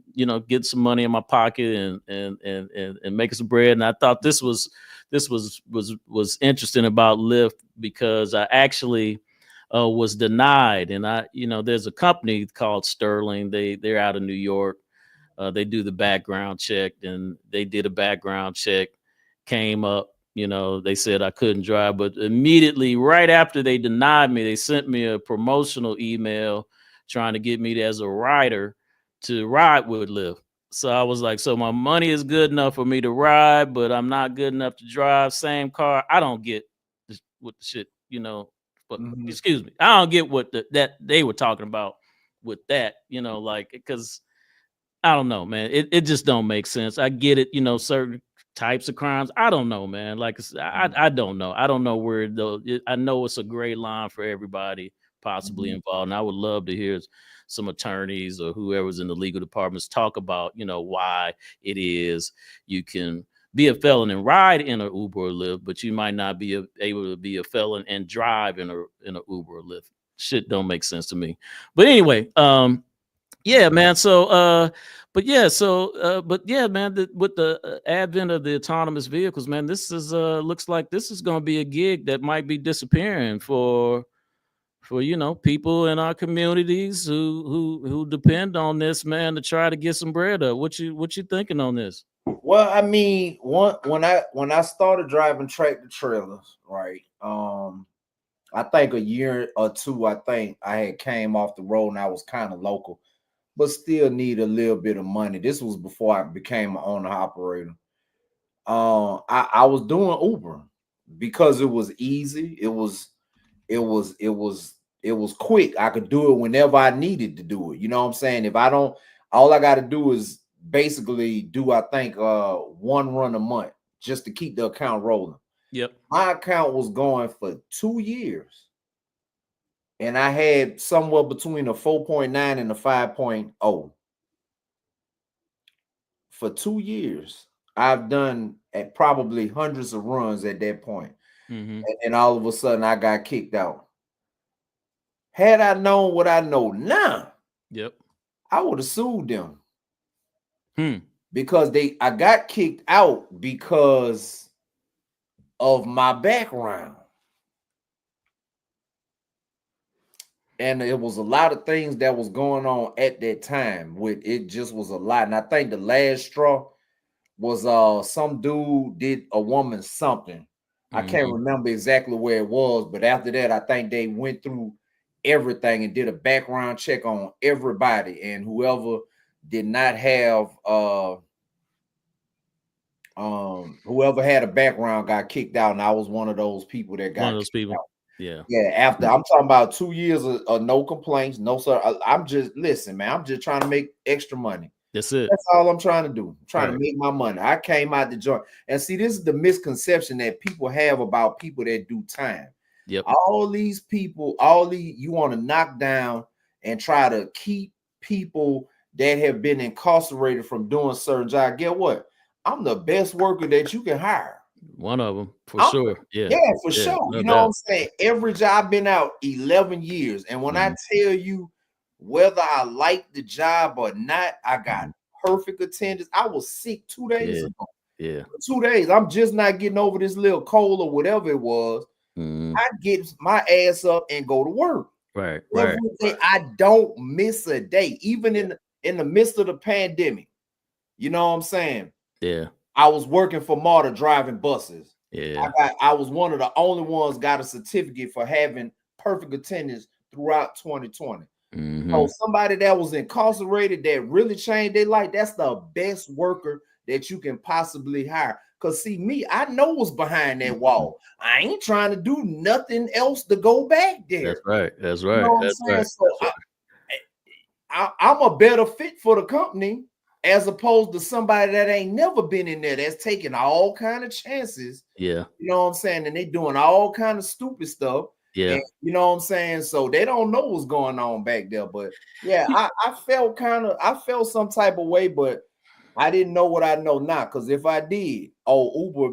get some money in my pocket and making some bread. And I thought this was interesting about Lyft because I actually was denied. And there's a company called Sterling. They're out of New York. They do the background check, and they did a background check, came up, they said I couldn't drive, but immediately right after they denied me, they sent me a promotional email trying to get me as a rider to ride with Lyft. So I was like, so my money is good enough for me to ride, but I'm not good enough to drive. Same car. I don't get what the shit, but excuse me. I don't get what that they were talking about with that, because I don't know, man. It just don't make sense. I get it, certain types of crimes. I don't know, man. I don't know. I don't know where I know it's a gray line for everybody, possibly involved. And I would love to hear some attorneys or whoever's in the legal departments talk about, why it is you can be a felon and ride in an Uber or Lyft, but you might not be able to be a felon and drive in a Uber or Lyft. Shit don't make sense to me. But anyway, yeah, man. So, but yeah, man, with the advent of the autonomous vehicles, man, this is looks like this is going to be a gig that might be disappearing for people in our communities who depend on this, man, to try to get some bread up. What you thinking on this? Well, I mean, when I started driving tractor trailers, right? I think a year or two, I think I had came off the road and I was kind of local, but still need a little bit of money. This was before I became an owner operator. I was doing Uber because it was easy. It was quick. I could do it whenever I needed to do it. You know what I'm saying? All I got to do is basically do, I think, one run a month just to keep the account rolling. Yep. My account was going for 2 years. And I had somewhere between a 4.9 and a 5.0. For 2 years, I've done at probably hundreds of runs at that point. And then all of a sudden I got kicked out. Had I known what I know now, yep, I would have sued them. Because I got kicked out because of my background. And it was a lot of things that was going on at that time. It just was a lot. And I think the last straw was some dude did a woman something. I can't remember exactly where it was, but after that, I think they went through everything and did a background check on everybody. And whoever did not have whoever had a background got kicked out. And I was one of those people that got kicked out. Yeah. After I'm talking about 2 years of no complaints, no sir. I'm just listen, man. I'm just trying to make extra money. That's it. That's all I'm trying to do. I'm trying to make my money. I came out the joint, and see, this is the misconception that people have about people that do time. Yep. All these people, you want to knock down and try to keep people that have been incarcerated from doing certain jobs. Get what? I'm the best worker that you can hire. One of them for sure. Yeah, for sure. No you know doubt. what I'm saying? Every job I've been out 11 years. And when I tell you whether I like the job or not, I got perfect attendance. I was sick 2 days ago. Yeah. For 2 days. I'm just not getting over this little cold or whatever it was. I get my ass up and go to work. Right. Every day. I don't miss a day, even in the midst of the pandemic. You know what I'm saying? Yeah. I was working for MARTA driving buses. Yeah. I was one of the only ones got a certificate for having perfect attendance throughout 2020. So somebody that was incarcerated that really changed their life, that's the best worker that you can possibly hire. Because see, me, I know what's behind that wall. I ain't trying to do nothing else to go back there. That's right. You know what I'm saying? So I'm a better fit for the company as opposed to somebody that ain't never been in there, that's taking all kind of chances. Yeah. You know what I'm saying? And they doing all kind of stupid stuff. Yeah. And, you know what I'm saying? So they don't know what's going on back there. But yeah, I felt some type of way, but I didn't know what I know now. Because if I did, Uber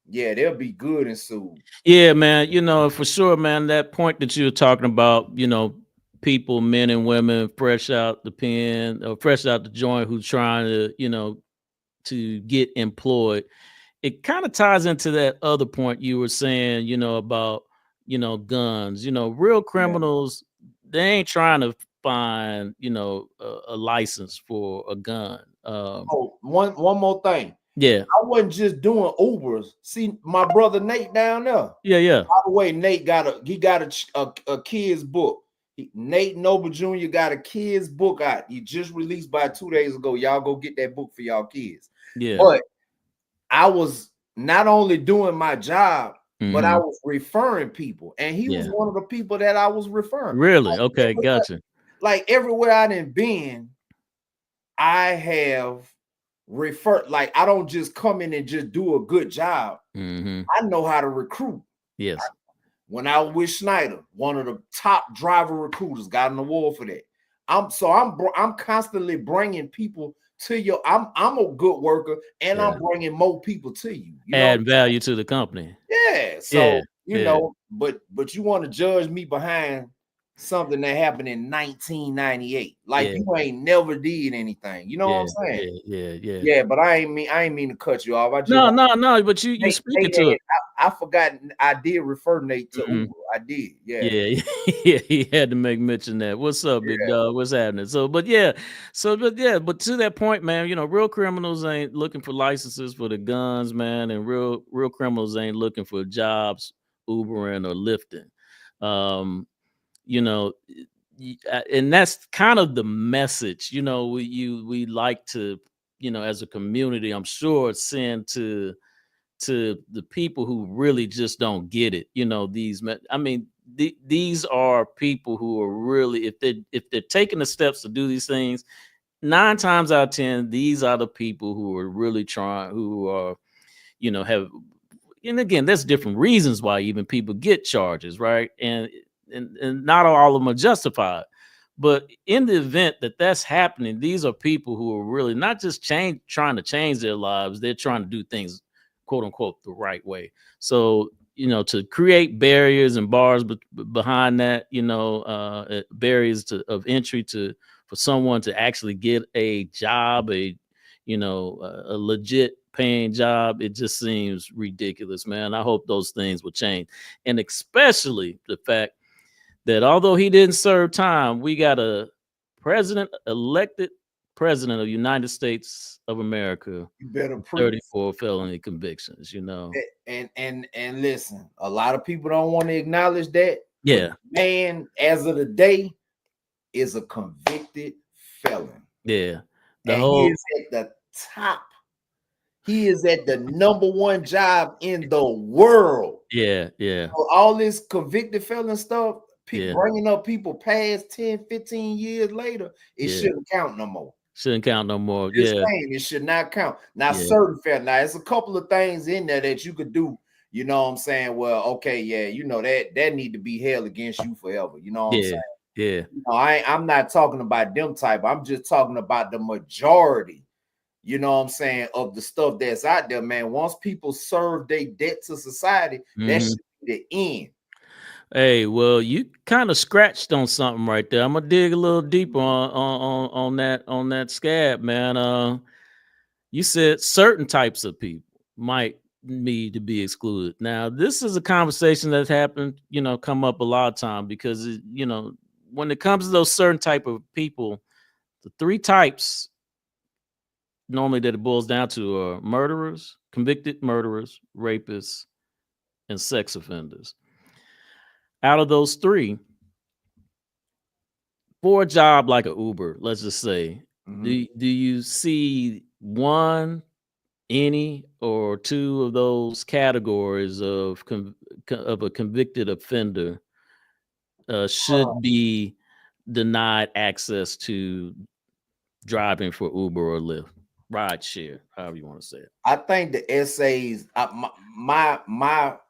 they'll be good and soon. Yeah, man. For sure, man, that point that you were talking about, people, men and women, fresh out the pen or fresh out the joint, who's trying to, to get employed. It kind of ties into that other point you were saying, about, guns. Real criminals, they ain't trying to find, a license for a gun. One more thing. Yeah. I wasn't just doing Ubers. See, my brother Nate down there. Yeah. By the way, Nate got a kid's book. Nate Noble Jr. got a kid's book out. He just released by 2 days ago. Y'all go get that book for y'all kids. Yeah. But I was not only doing my job, but I was referring people. And he was one of the people that I was referring. Really? Okay, gotcha. Like everywhere I done been, I have referred. Like I don't just come in and just do a good job. I know how to recruit. Yes. when I was with Schneider, one of the top driver recruiters, got an award for that. I'm constantly bringing people to your. I'm a good worker, and I'm bringing more people to you. Add value to the company. Yeah. So you know, but you want to judge me behind something that happened in 1998, like you ain't never did anything. You know what I'm saying? Yeah. But I ain't mean to cut you off. I just no. But you speaking to it. I forgot. I did refer Nate to Uber. I did. Yeah. He had to make mention that. What's up, big dog? What's happening? But to that point, man, you know, real criminals ain't looking for licenses for the guns, man, and real criminals ain't looking for jobs, Ubering or Lyfting. You know, and that's kind of the message. You know, we like to, you know, as a community, I'm sure, send to the people who really just don't get it. You know, these are people who are really, if they're taking the steps to do these things, 9 times out of 10, these are the people who are really trying, who are, you know, have, and again, there's different reasons why even people get charges, right? And not all of them are justified. But in the event that that's happening, these are people who are really not just trying to change their lives, they're trying to do things, quote unquote, the right way. So, you know, to create barriers and bars behind that, you know, barriers of entry for someone to actually get a job, a legit paying job, it just seems ridiculous, man. I hope those things will change. And especially the fact that although he didn't serve time, we got a elected president of the United States of America. You better 34 felony convictions, you know. And listen, a lot of people don't want to acknowledge that. Yeah. Man, as of the day, is a convicted felon. Yeah. He is at the top. He is at the #1 job in the world. Yeah. So all this convicted felon stuff, bringing up people past 10, 15 years later, it shouldn't count no more. Shouldn't count no more. Just saying, it should not count. Now, certain felon. Now, there's a couple of things in there that you could do. You know what I'm saying? Well, okay, yeah, you know that need to be held against you forever. You know what I'm saying? Yeah. You know, I'm not talking about them type. I'm just talking about the majority. You know what I'm saying, of the stuff that's out there, man. Once people serve their debt to society, that should be the end. Hey, well, you kind of scratched on something right there. I'm gonna dig a little deeper on that scab, man. You said certain types of people might need to be excluded. Now, this is a conversation that's happened, you know, come up a lot of time because you know, when it comes to those certain type of people, the 3 types normally that it boils down to are murderers, convicted murderers, rapists, and sex offenders. Out of those 3, for a job like an Uber, let's just say, do you see one, any, or 2 of those categories of a convicted offender should be denied access to driving for Uber or Lyft, ride share, however you want to say it? I think the essays, my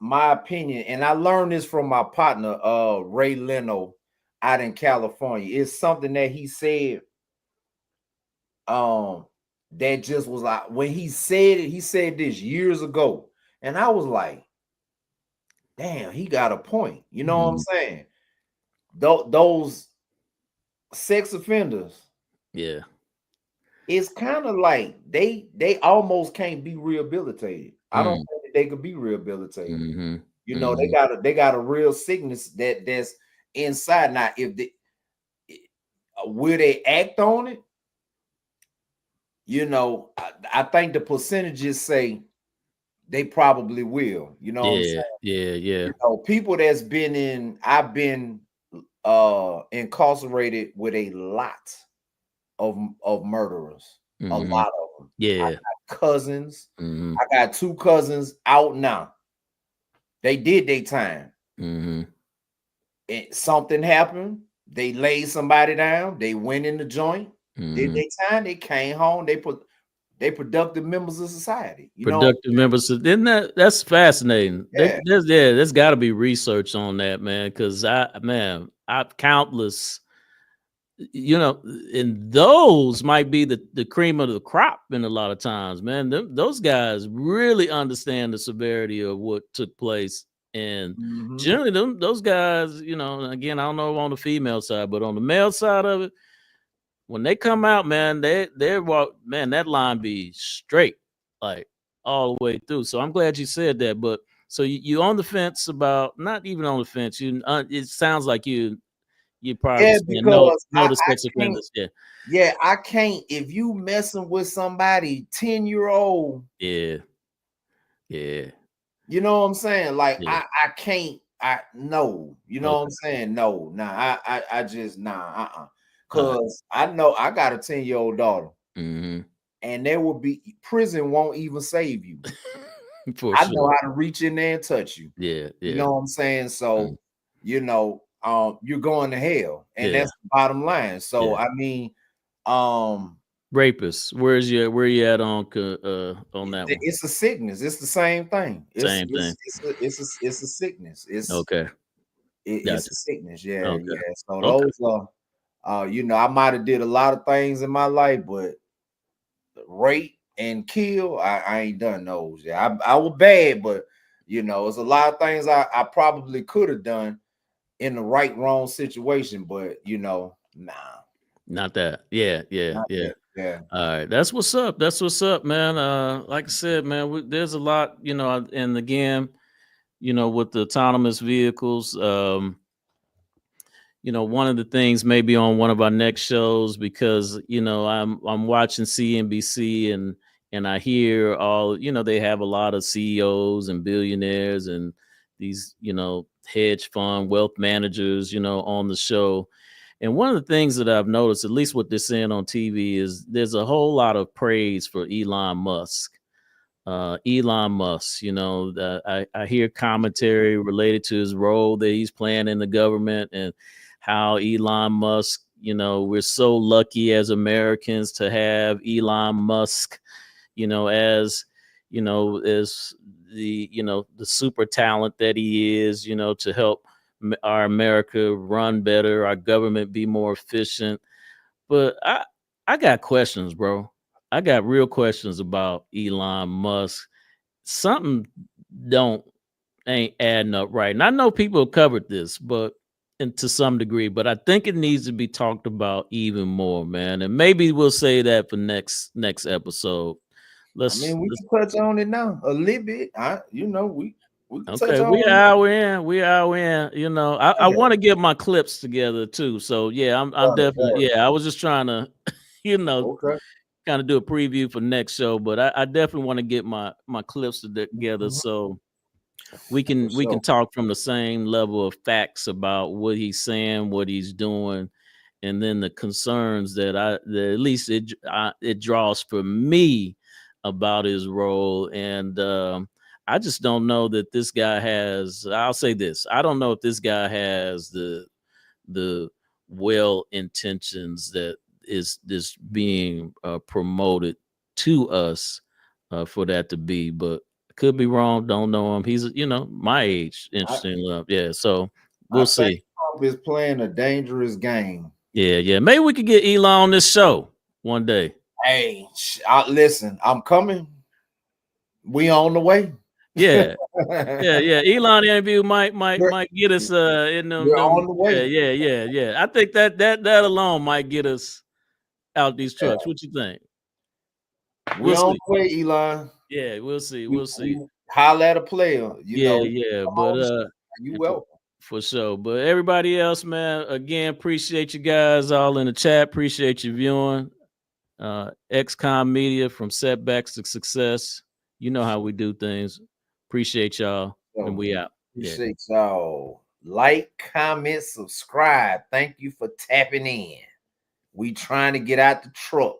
opinion, and I learned this from my partner, Ray Leno, out in California. It's something that he said, that just was like, when he said it, he said this years ago, and I was like, damn, he got a point. You know what I'm saying? Those sex offenders, it's kind of like they almost can't be rehabilitated. I don't think that they could be rehabilitated. You know, they got a real sickness that's inside. Now, will they act on it? You know, I think the percentages say they probably will. You know what I'm saying? Yeah. You know, people that's been I've been incarcerated with a lot of murderers, a lot of them. Yeah. I got cousins. I got 2 cousins out now. They did their time. And something happened. They laid somebody down. They went in the joint. Did their time. They came home. they productive members of society. You Productive members. Isn't that's fascinating? Yeah. There's got to be research on that, man. Because I've countless, and those might be the cream of the crop in a lot of times, man. Those guys really understand the severity of what took place. And generally, those guys, again, I don't know on the female side, but on the male side of it, when they come out, man, they're that line be straight, like all the way through. So I'm glad you said that. But so you on the fence about, not even on the fence. It sounds like you probably because no to I sex can't, offenders. Yeah, I can't. If you messing with somebody 10-year-old, yeah. You know what I'm saying? Like I can't. No. You know what I'm saying? No. Nah. I just Cause I know I got a 10-year-old daughter, and there will be prison won't even save you. I know how to reach in there and touch you. Yeah. You know what I'm saying? So you're going to hell, and that's the bottom line. So I mean, rapists. Where you at on that one? It's a sickness. It's the same thing. Same thing. It's a sickness. It's okay. It's a sickness. Yeah, okay. yeah. So those are, I might have did a lot of things in my life, but rape and kill, I ain't done those. Yeah, I was bad, but it's a lot of things I probably could have done in the wrong situation, but nah. Not that. Yeah. Yeah. All right. That's what's up. Man. Like I said, man, there's a lot, and again, with the autonomous vehicles, one of the things maybe on one of our next shows, because, I'm watching CNBC and I hear all, they have a lot of CEOs and billionaires and these, hedge fund wealth managers, on the show. And one of the things that I've noticed, at least what they're saying on TV, is there's a whole lot of praise for Elon Musk. I hear commentary related to his role that he's playing in the government, and how Elon Musk, we're so lucky as Americans to have Elon Musk, as the super talent that he is, to help our America run better, our government be more efficient. But I got questions, bro. I got real questions about Elon Musk. Something ain't adding up right. And I know people have covered this, and to some degree, but I think it needs to be talked about even more, man. And maybe we'll say that for next episode. We can touch on it now a little bit. Okay, we are in. I want to get my clips together too. So yeah, I'm definitely. Yeah, I was just trying to, kind of do a preview for next show, but I definitely want to get my clips together so we can talk from the same level of facts about what he's saying, what he's doing, and then the concerns that at least it draws for me about his role. And I just don't know that this guy has. I'll say this: I don't know if this guy has the well intentions that is this being promoted to us for that to be. But could be wrong. Don't know him. He's my age. Interesting enough. Yeah. So we'll see. Trump is playing a dangerous game. Yeah. Maybe we could get Elon on this show one day. Hey, listen, I'm coming. We on the way. Yeah. Elon interview might get us in them. On the way. Yeah. I think that alone might get us out these trucks. What you think? We're on the way, Elon. Yeah, we'll see. We'll see. Holler at a player. Yeah. But you welcome. For sure. But everybody else, man, again, appreciate you guys all in the chat. Appreciate you viewing. XCOM Media, from setbacks to success. You know how we do things. Appreciate y'all. And we out. Appreciate y'all. Like, comment, subscribe. Thank you for tapping in. We trying to get out the truck.